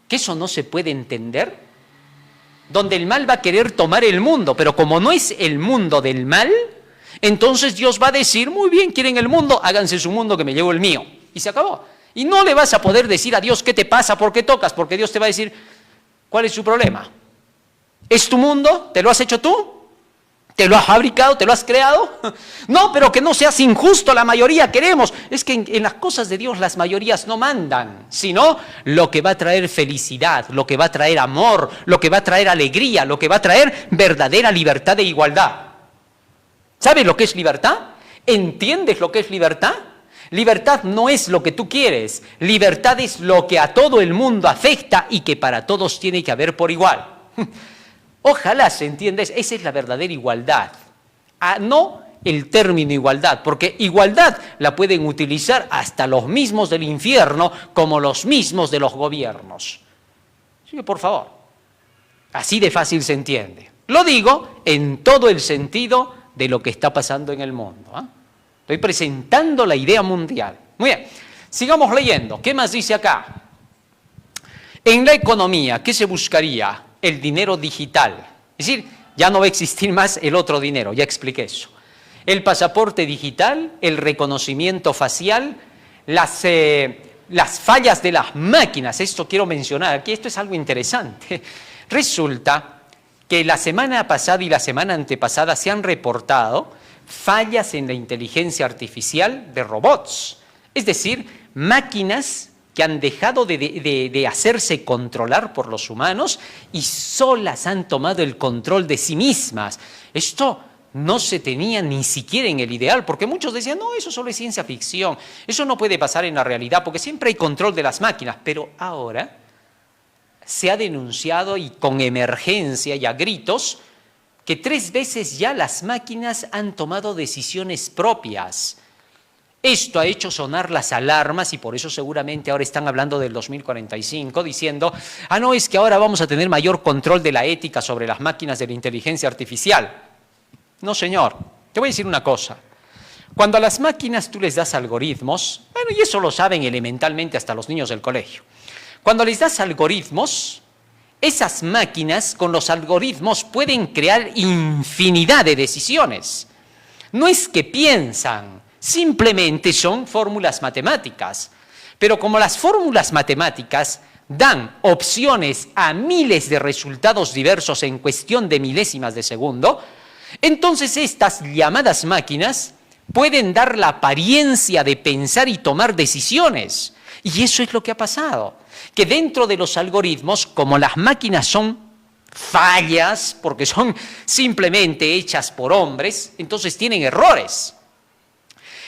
¿Que eso no se puede entender? Donde el mal va a querer tomar el mundo, pero como no es el mundo del mal, entonces Dios va a decir, muy bien, quieren el mundo, háganse su mundo que me llevo el mío. Y se acabó. Y no le vas a poder decir a Dios qué te pasa, por qué tocas, porque Dios te va a decir, ¿cuál es su problema? ¿Es tu mundo? ¿Te lo has hecho tú? ¿Te lo has fabricado? ¿Te lo has creado? No, pero que no seas injusto, la mayoría queremos. Es que en las cosas de Dios las mayorías no mandan, sino lo que va a traer felicidad, lo que va a traer amor, lo que va a traer alegría, lo que va a traer verdadera libertad e igualdad. ¿Sabes lo que es libertad? ¿Entiendes lo que es libertad? Libertad no es lo que tú quieres, libertad es lo que a todo el mundo afecta y que para todos tiene que haber por igual. Ojalá se entienda, esa es la verdadera igualdad, no el término igualdad, porque igualdad la pueden utilizar hasta los mismos del infierno como los mismos de los gobiernos. Así que por favor, así de fácil se entiende. Lo digo en todo el sentido de lo que está pasando en el mundo. Estoy presentando la idea mundial. Muy bien, sigamos leyendo. ¿Qué más dice acá? En la economía, ¿qué se buscaría? El dinero digital. Es decir, ya no va a existir más el otro dinero, ya expliqué eso. El pasaporte digital, el reconocimiento facial, las fallas de las máquinas. Esto quiero mencionar aquí, esto es algo interesante. Resulta que la semana pasada y la semana antepasada se han reportado fallas en la inteligencia artificial de robots. Es decir, máquinas que han dejado de hacerse controlar por los humanos y solas han tomado el control de sí mismas. Esto no se tenía ni siquiera en el ideal, porque muchos decían, no, eso solo es ciencia ficción, eso no puede pasar en la realidad, porque siempre hay control de las máquinas. Pero ahora se ha denunciado y con emergencia y a gritos que 3 veces ya las máquinas han tomado decisiones propias. Esto ha hecho sonar las alarmas y por eso seguramente ahora están hablando del 2045 diciendo, no, es que ahora vamos a tener mayor control de la ética sobre las máquinas de la inteligencia artificial. No, señor, te voy a decir una cosa. Cuando a las máquinas tú les das algoritmos, bueno, y eso lo saben elementalmente hasta los niños del colegio, cuando les das algoritmos, esas máquinas con los algoritmos pueden crear infinidad de decisiones. No es que piensan, simplemente son fórmulas matemáticas. Pero como las fórmulas matemáticas dan opciones a miles de resultados diversos en cuestión de milésimas de segundo, entonces estas llamadas máquinas pueden dar la apariencia de pensar y tomar decisiones. Y eso es lo que ha pasado. Que dentro de los algoritmos, como las máquinas son fallas, porque son simplemente hechas por hombres, entonces tienen errores.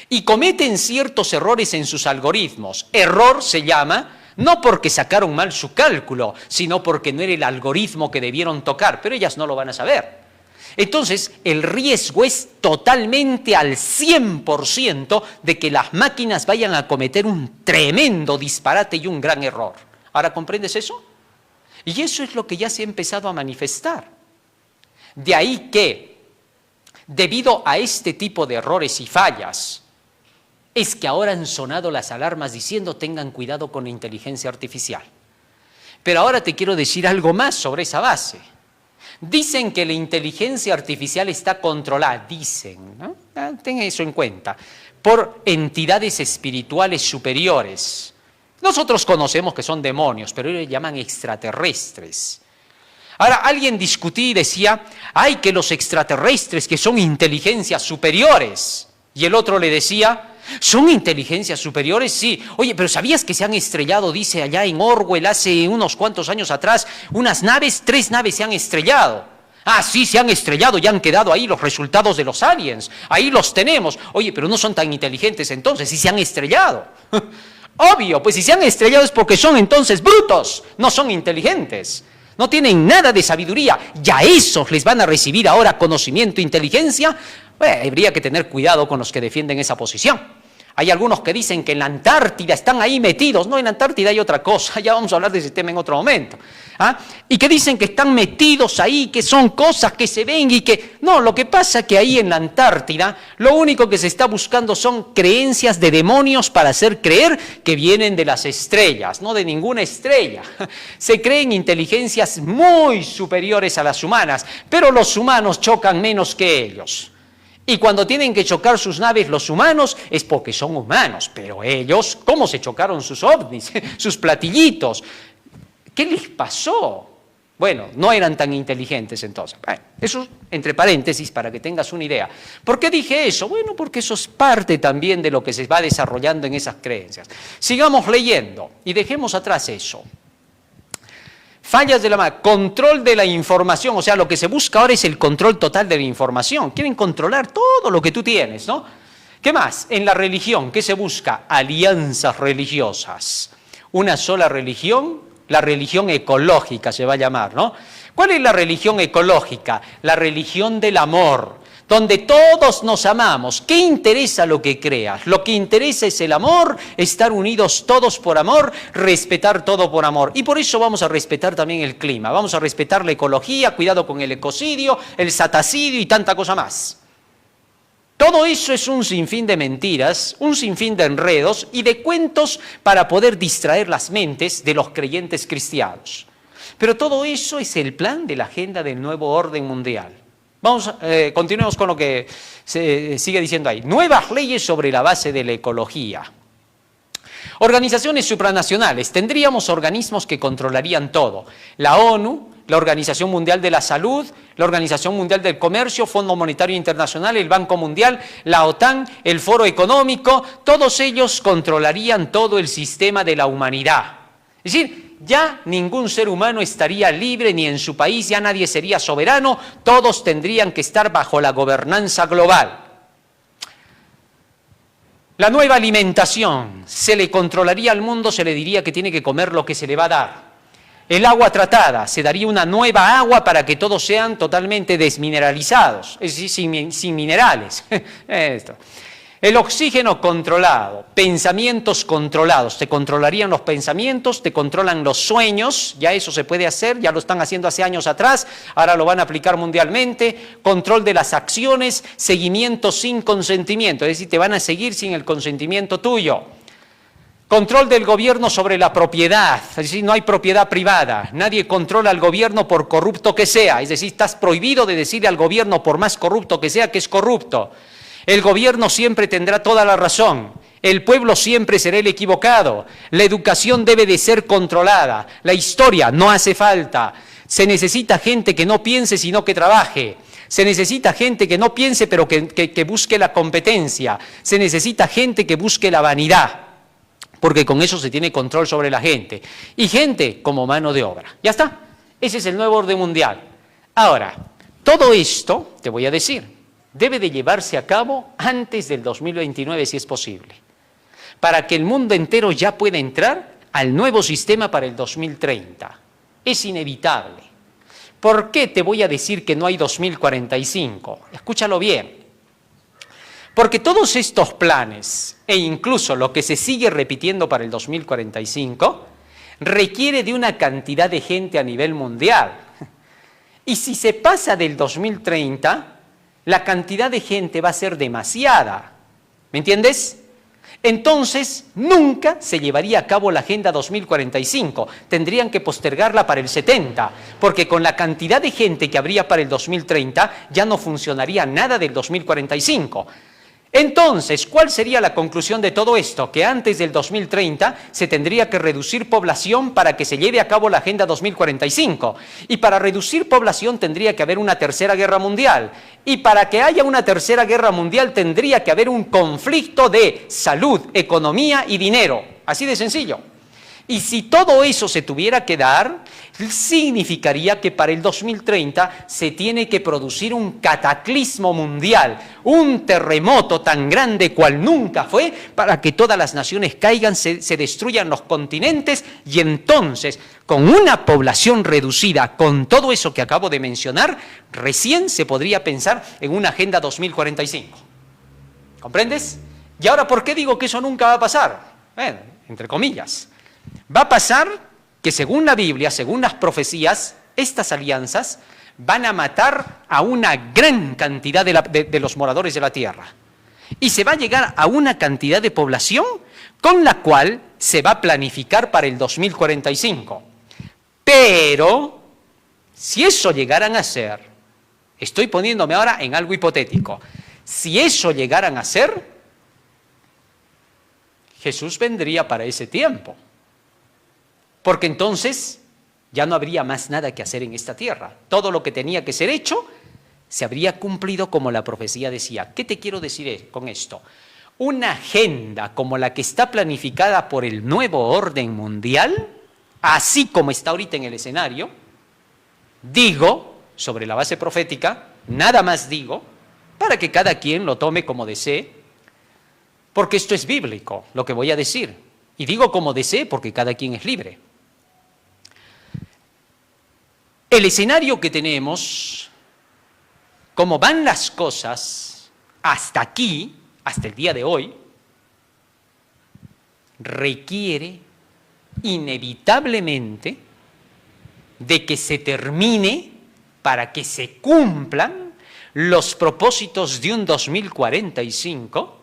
Y cometen ciertos errores en sus algoritmos. Error se llama, no porque sacaron mal su cálculo, sino porque no era el algoritmo que debieron tocar, pero ellas no lo van a saber. Entonces, el riesgo es totalmente al 100% de que las máquinas vayan a cometer un tremendo disparate y un gran error. ¿Ahora comprendes eso? Y eso es lo que ya se ha empezado a manifestar. De ahí que, debido a este tipo de errores y fallas, es que ahora han sonado las alarmas diciendo tengan cuidado con la inteligencia artificial. Pero ahora te quiero decir algo más sobre esa base. Dicen que la inteligencia artificial está controlada, dicen, ¿no? Ten eso en cuenta, por entidades espirituales superiores. Nosotros conocemos que son demonios, pero ellos llaman extraterrestres. Ahora, alguien discutía y decía, hay que los extraterrestres que son inteligencias superiores. Y el otro le decía, ¿son inteligencias superiores? Sí. Oye, pero ¿sabías que se han estrellado, dice allá en Orwell, hace unos cuantos años atrás, unas naves, 3 naves se han estrellado? Ah, sí, se han estrellado y han quedado ahí los resultados de los aliens. Ahí los tenemos. Oye, pero no son tan inteligentes entonces, si se han estrellado. Obvio, pues si se han estrellado es porque son entonces brutos, no son inteligentes. No tienen nada de sabiduría. Ya esos les van a recibir ahora conocimiento e inteligencia. Habría que tener cuidado con los que defienden esa posición. Hay algunos que dicen que en la Antártida están ahí metidos. No, en la Antártida hay otra cosa, ya vamos a hablar de ese tema en otro momento. ¿Ah? Y que dicen que están metidos ahí, que son cosas que se ven y que... No, lo que pasa es que ahí en la Antártida lo único que se está buscando son creencias de demonios para hacer creer que vienen de las estrellas, no de ninguna estrella. Se creen inteligencias muy superiores a las humanas, pero los humanos chocan menos que ellos. Y cuando tienen que chocar sus naves los humanos es porque son humanos, pero ellos, ¿cómo se chocaron sus ovnis, sus platillitos? ¿Qué les pasó? Bueno, no eran tan inteligentes entonces. Bueno, eso entre paréntesis para que tengas una idea. ¿Por qué dije eso? Bueno, porque eso es parte también de lo que se va desarrollando en esas creencias. Sigamos leyendo y dejemos atrás eso. Fallas de la mano, control de la información, o sea, lo que se busca ahora es el control total de la información. Quieren controlar todo lo que tú tienes, ¿no? ¿Qué más? En la religión, ¿qué se busca? Alianzas religiosas. Una sola religión, la religión ecológica se va a llamar, ¿no? ¿Cuál es la religión ecológica? La religión del amor, donde todos nos amamos. ¿Qué interesa lo que creas? Lo que interesa es el amor, estar unidos todos por amor, respetar todo por amor. Y por eso vamos a respetar también el clima, vamos a respetar la ecología, cuidado con el ecocidio, el saticidio y tanta cosa más. Todo eso es un sinfín de mentiras, un sinfín de enredos y de cuentos para poder distraer las mentes de los creyentes cristianos. Pero todo eso es el plan de la agenda del nuevo orden mundial. Continuemos con lo que se sigue diciendo ahí. Nuevas leyes sobre la base de la ecología. Organizaciones supranacionales. Tendríamos organismos que controlarían todo. La ONU, la Organización Mundial de la Salud, la Organización Mundial del Comercio, Fondo Monetario Internacional, el Banco Mundial, la OTAN, el Foro Económico, todos ellos controlarían todo el sistema de la humanidad. Es decir, ya ningún ser humano estaría libre ni en su país, ya nadie sería soberano, todos tendrían que estar bajo la gobernanza global. La nueva alimentación, se le controlaría al mundo, se le diría que tiene que comer lo que se le va a dar. El agua tratada, se daría una nueva agua para que todos sean totalmente desmineralizados, es decir, sin minerales. Esto. El oxígeno controlado, pensamientos controlados, te controlarían los pensamientos, te controlan los sueños, ya eso se puede hacer, ya lo están haciendo hace años atrás, ahora lo van a aplicar mundialmente, control de las acciones, seguimiento sin consentimiento, es decir, te van a seguir sin el consentimiento tuyo. Control del gobierno sobre la propiedad, es decir, no hay propiedad privada, nadie controla al gobierno por corrupto que sea, es decir, estás prohibido de decirle al gobierno por más corrupto que sea que es corrupto. El gobierno siempre tendrá toda la razón, el pueblo siempre será el equivocado, la educación debe de ser controlada, la historia no hace falta, se necesita gente que no piense sino que trabaje, se necesita gente que no piense pero que busque la competencia, se necesita gente que busque la vanidad, porque con eso se tiene control sobre la gente, y gente como mano de obra. Ya está, ese es el nuevo orden mundial. Ahora, todo esto, te voy a decir, debe de llevarse a cabo antes del 2029 si es posible, para que el mundo entero ya pueda entrar al nuevo sistema para el 2030. Es inevitable. ¿Por qué te voy a decir que no hay 2045? Escúchalo bien. Porque todos estos planes, e incluso lo que se sigue repitiendo para el 2045, requiere de una cantidad de gente a nivel mundial. Y si se pasa del 2030, la cantidad de gente va a ser demasiada, ¿me entiendes? Entonces, nunca se llevaría a cabo la Agenda 2045, tendrían que postergarla para el 70, porque con la cantidad de gente que habría para el 2030, ya no funcionaría nada del 2045. Entonces, ¿cuál sería la conclusión de todo esto? Que antes del 2030 se tendría que reducir población para que se lleve a cabo la Agenda 2045. Y para reducir población tendría que haber una tercera guerra mundial. Y para que haya una tercera guerra mundial tendría que haber un conflicto de salud, economía y dinero. Así de sencillo. Y si todo eso se tuviera que dar, significaría que para el 2030 se tiene que producir un cataclismo mundial, un terremoto tan grande cual nunca fue, para que todas las naciones caigan, se destruyan los continentes y entonces, con una población reducida, con todo eso que acabo de mencionar, recién se podría pensar en una Agenda 2045. ¿Comprendes? ¿Y ahora por qué digo que eso nunca va a pasar? Bueno, entre comillas. Va a pasar que según la Biblia, según las profecías, estas alianzas van a matar a una gran cantidad de los moradores de la tierra. Y se va a llegar a una cantidad de población con la cual se va a planificar para el 2045. Pero, si eso llegaran a ser, estoy poniéndome ahora en algo hipotético, si eso llegaran a ser, Jesús vendría para ese tiempo. Porque entonces ya no habría más nada que hacer en esta tierra. Todo lo que tenía que ser hecho se habría cumplido como la profecía decía. ¿Qué te quiero decir con esto? Una agenda como la que está planificada por el nuevo orden mundial, así como está ahorita en el escenario, digo, sobre la base profética, nada más digo, para que cada quien lo tome como desee, porque esto es bíblico, lo que voy a decir. Y digo como desee porque cada quien es libre. El escenario que tenemos, como van las cosas hasta aquí, hasta el día de hoy, requiere inevitablemente de que se termine para que se cumplan los propósitos de un 2045,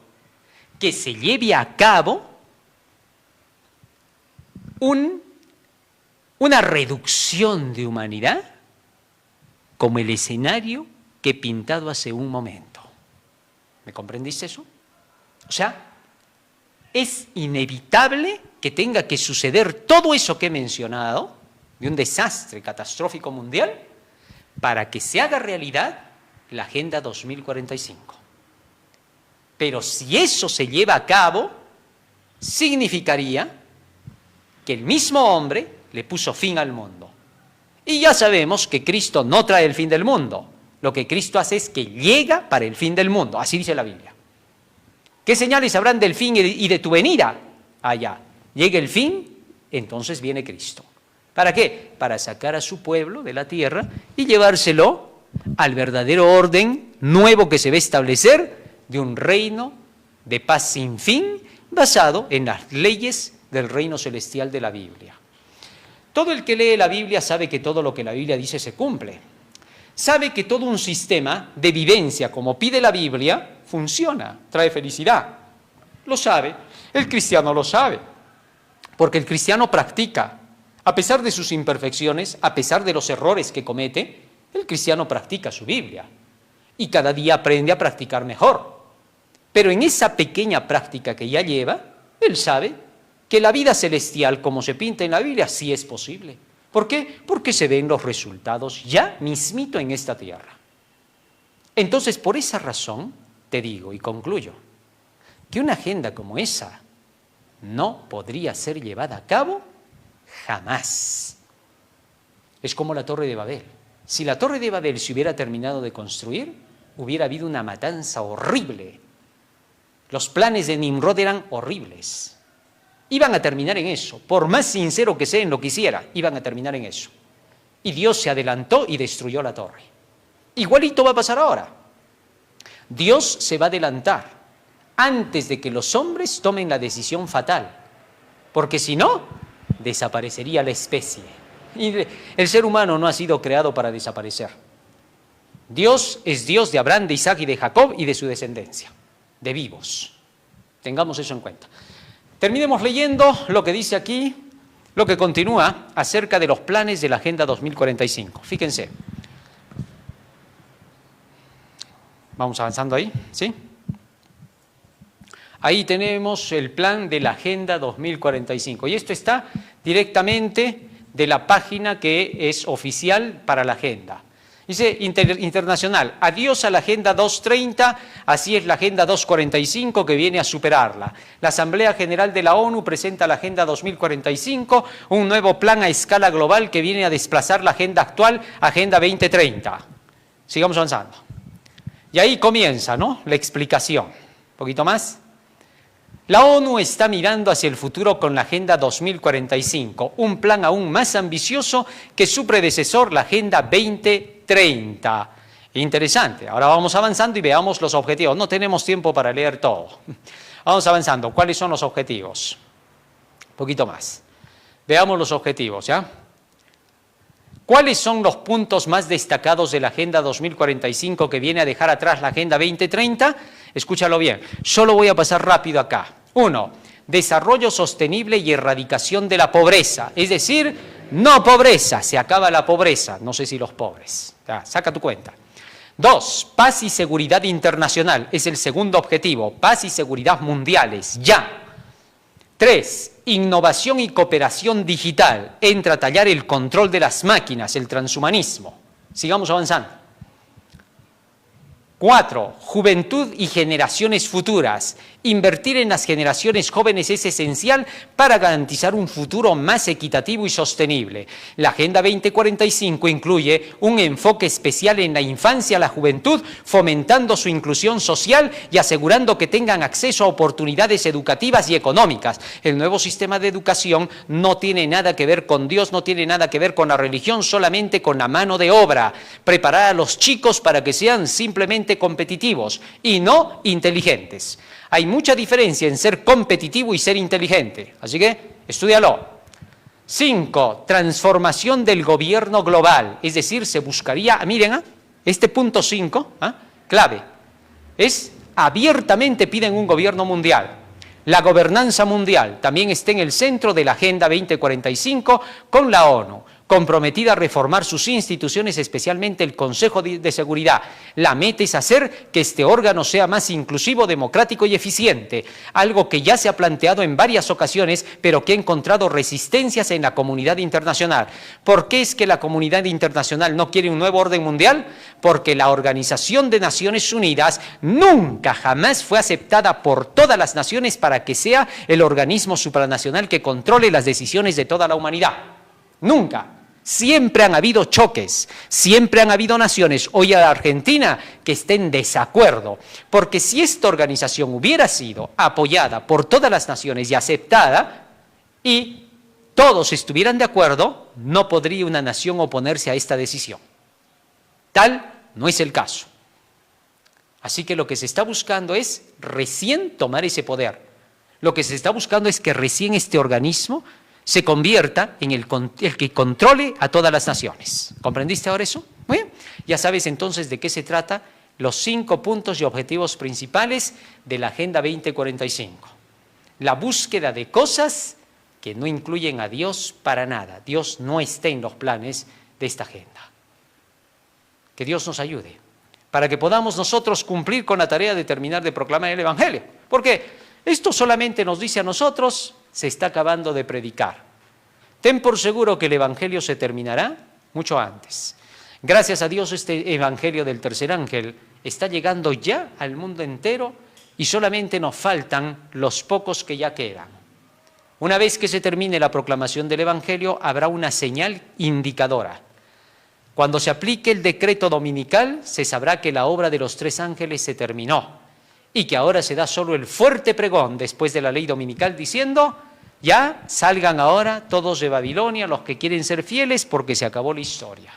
que se lleve a cabo una reducción de humanidad como el escenario que he pintado hace un momento. ¿Me comprendiste eso? O sea, es inevitable que tenga que suceder todo eso que he mencionado, de un desastre catastrófico mundial, para que se haga realidad la Agenda 2045. Pero si eso se lleva a cabo, significaría que el mismo hombre le puso fin al mundo. Y ya sabemos que Cristo no trae el fin del mundo. Lo que Cristo hace es que llega para el fin del mundo. Así dice la Biblia. ¿Qué señales habrán del fin y de tu venida? Allá. Llega el fin, entonces viene Cristo. ¿Para qué? Para sacar a su pueblo de la tierra y llevárselo al verdadero orden nuevo que se va a establecer de un reino de paz sin fin basado en las leyes del reino celestial de la Biblia. Todo el que lee la Biblia sabe que todo lo que la Biblia dice se cumple. Sabe que todo un sistema de vivencia, como pide la Biblia, funciona, trae felicidad. Lo sabe, el cristiano lo sabe, porque el cristiano practica. A pesar de sus imperfecciones, a pesar de los errores que comete, el cristiano practica su Biblia y cada día aprende a practicar mejor. Pero en esa pequeña práctica que ya lleva, él sabe que la vida celestial, como se pinta en la Biblia, sí es posible. ¿Por qué? Porque se ven los resultados ya mismito en esta tierra. Entonces, por esa razón, te digo y concluyo, que una agenda como esa no podría ser llevada a cabo jamás. Es como la Torre de Babel. Si la Torre de Babel se hubiera terminado de construir, hubiera habido una matanza horrible. Los planes de Nimrod eran horribles. Iban a terminar en eso. Por más sincero que sea en lo que hiciera, iban a terminar en eso. Y Dios se adelantó y destruyó la torre. Igualito va a pasar ahora. Dios se va a adelantar antes de que los hombres tomen la decisión fatal. Porque si no, desaparecería la especie. Y el ser humano no ha sido creado para desaparecer. Dios es Dios de Abraham, de Isaac y de Jacob y de su descendencia, de vivos. Tengamos eso en cuenta. Terminemos leyendo lo que dice aquí, lo que continúa acerca de los planes de la Agenda 2045. Fíjense. Vamos avanzando ahí, ¿sí? Ahí tenemos el plan de la Agenda 2045. Y esto está directamente de la página que es oficial para la Agenda. Dice internacional, adiós a la Agenda 230, así es la Agenda 245 que viene a superarla. La Asamblea General de la ONU presenta la Agenda 2045, un nuevo plan a escala global que viene a desplazar la agenda actual, Agenda 2030. Sigamos avanzando. Y ahí comienza, ¿no?, la explicación. Un poquito más. La ONU está mirando hacia el futuro con la Agenda 2045, un plan aún más ambicioso que su predecesor, la Agenda 2030. Interesante. Ahora vamos avanzando y veamos los objetivos. No tenemos tiempo para leer todo. Vamos avanzando. ¿Cuáles son los objetivos? Un poquito más. Veamos los objetivos, ¿ya? ¿Cuáles son los puntos más destacados de la Agenda 2045 que viene a dejar atrás la Agenda 2030? Escúchalo bien. Solo voy a pasar rápido acá. 1. Desarrollo sostenible y erradicación de la pobreza. Es decir, no pobreza, se acaba la pobreza. No sé si los pobres. Ya, saca tu cuenta. 2. Paz y seguridad internacional. Es el segundo objetivo. Paz y seguridad mundiales. Ya. 3. Innovación y cooperación digital. Entra a tallar el control de las máquinas, el transhumanismo. Sigamos avanzando. 4. Juventud y generaciones futuras. Invertir en las generaciones jóvenes es esencial para garantizar un futuro más equitativo y sostenible. La Agenda 2045 incluye un enfoque especial en la infancia y la juventud, fomentando su inclusión social y asegurando que tengan acceso a oportunidades educativas y económicas. El nuevo sistema de educación no tiene nada que ver con Dios, no tiene nada que ver con la religión, solamente con la mano de obra. Preparar a los chicos para que sean simplemente competitivos y no inteligentes. Hay mucha diferencia en ser competitivo y ser inteligente, así que estúdialo. 5. Transformación del gobierno global, es decir, se buscaría, miren, este punto 5, clave, es abiertamente piden un gobierno mundial. La gobernanza mundial también está en el centro de la Agenda 2045 con la ONU, comprometida a reformar sus instituciones, especialmente el Consejo de Seguridad. La meta es hacer que este órgano sea más inclusivo, democrático y eficiente, algo que ya se ha planteado en varias ocasiones, pero que ha encontrado resistencias en la comunidad internacional. ¿Por qué es que la comunidad internacional no quiere un nuevo orden mundial? Porque la Organización de Naciones Unidas nunca, jamás fue aceptada por todas las naciones para que sea el organismo supranacional que controle las decisiones de toda la humanidad. Nunca. Siempre han habido choques, siempre han habido naciones, hoy a la Argentina, que estén en desacuerdo, porque si esta organización hubiera sido apoyada por todas las naciones y aceptada, y todos estuvieran de acuerdo, no podría una nación oponerse a esta decisión. Tal no es el caso. Así que lo que se está buscando es recién tomar ese poder. Lo que se está buscando es que recién este organismo se convierta en el que controle a todas las naciones. ¿Comprendiste ahora eso? Muy bien. Ya sabes entonces de qué se trata los 5 puntos y objetivos principales de la Agenda 2045. La búsqueda de cosas que no incluyen a Dios para nada. Dios no está en los planes de esta agenda. Que Dios nos ayude para que podamos nosotros cumplir con la tarea de terminar de proclamar el Evangelio. Porque esto solamente nos dice a nosotros, se está acabando de predicar. Ten por seguro que el Evangelio se terminará mucho antes. Gracias a Dios este Evangelio del tercer ángel está llegando ya al mundo entero y solamente nos faltan los pocos que ya quedan. Una vez que se termine la proclamación del Evangelio habrá una señal indicadora. Cuando se aplique el decreto dominical se sabrá que la obra de los 3 ángeles se terminó y que ahora se da solo el fuerte pregón después de la ley dominical diciendo: ya salgan ahora todos de Babilonia los que quieren ser fieles porque se acabó la historia.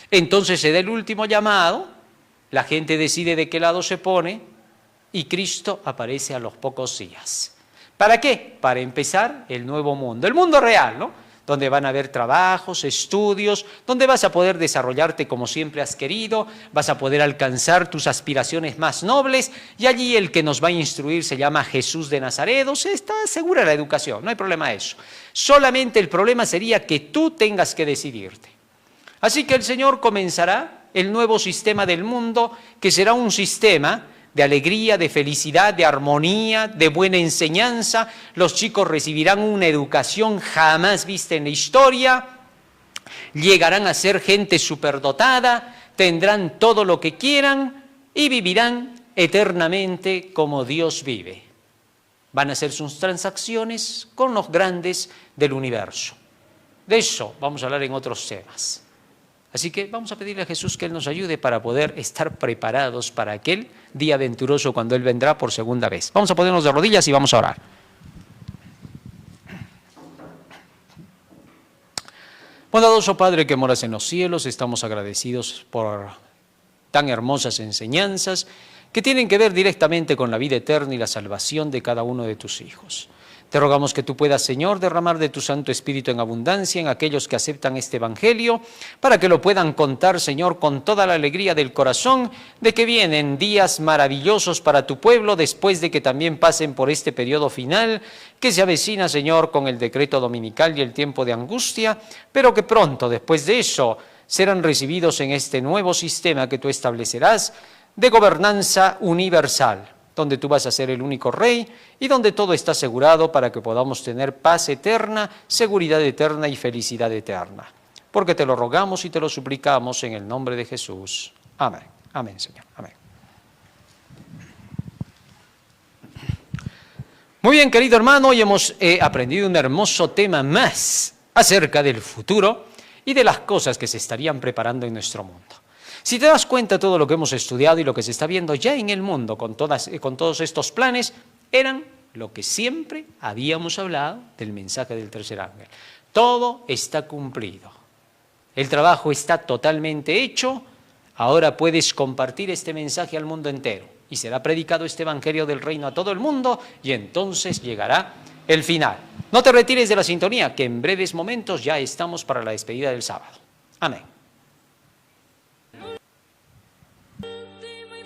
Entonces se da el último llamado, la gente decide de qué lado se pone y Cristo aparece a los pocos días. ¿Para qué? Para empezar el nuevo mundo, el mundo real, ¿no? Donde van a haber trabajos, estudios, donde vas a poder desarrollarte como siempre has querido, vas a poder alcanzar tus aspiraciones más nobles, y allí el que nos va a instruir se llama Jesús de Nazaret. O sea, está segura la educación, no hay problema de eso. Solamente el problema sería que tú tengas que decidirte. Así que el Señor comenzará el nuevo sistema del mundo, que será un sistema de alegría, de felicidad, de armonía, de buena enseñanza. Los chicos recibirán una educación jamás vista en la historia, llegarán a ser gente superdotada, tendrán todo lo que quieran y vivirán eternamente como Dios vive. Van a hacer sus transacciones con los grandes del universo. De eso vamos a hablar en otros temas. Así que vamos a pedirle a Jesús que Él nos ayude para poder estar preparados para aquel día venturoso cuando Él vendrá por segunda vez. Vamos a ponernos de rodillas y vamos a orar. Bondadoso Padre que moras en los cielos, estamos agradecidos por tan hermosas enseñanzas que tienen que ver directamente con la vida eterna y la salvación de cada uno de tus hijos. Te rogamos que tú puedas, Señor, derramar de tu Santo Espíritu en abundancia en aquellos que aceptan este Evangelio, para que lo puedan contar, Señor, con toda la alegría del corazón, de que vienen días maravillosos para tu pueblo, después de que también pasen por este periodo final, que se avecina, Señor, con el decreto dominical y el tiempo de angustia, pero que pronto, después de eso, serán recibidos en este nuevo sistema que tú establecerás de gobernanza universal, donde tú vas a ser el único rey y donde todo está asegurado para que podamos tener paz eterna, seguridad eterna y felicidad eterna. Porque te lo rogamos y te lo suplicamos en el nombre de Jesús. Amén. Amén, Señor. Amén. Muy bien, querido hermano, hoy hemos aprendido un hermoso tema más acerca del futuro y de las cosas que se estarían preparando en nuestro mundo. Si te das cuenta, todo lo que hemos estudiado y lo que se está viendo ya en el mundo con todos estos planes, eran lo que siempre habíamos hablado del mensaje del tercer ángel. Todo está cumplido. El trabajo está totalmente hecho. Ahora puedes compartir este mensaje al mundo entero y será predicado este evangelio del reino a todo el mundo y entonces llegará el final. No te retires de la sintonía, que en breves momentos ya estamos para la despedida del sábado. Amén.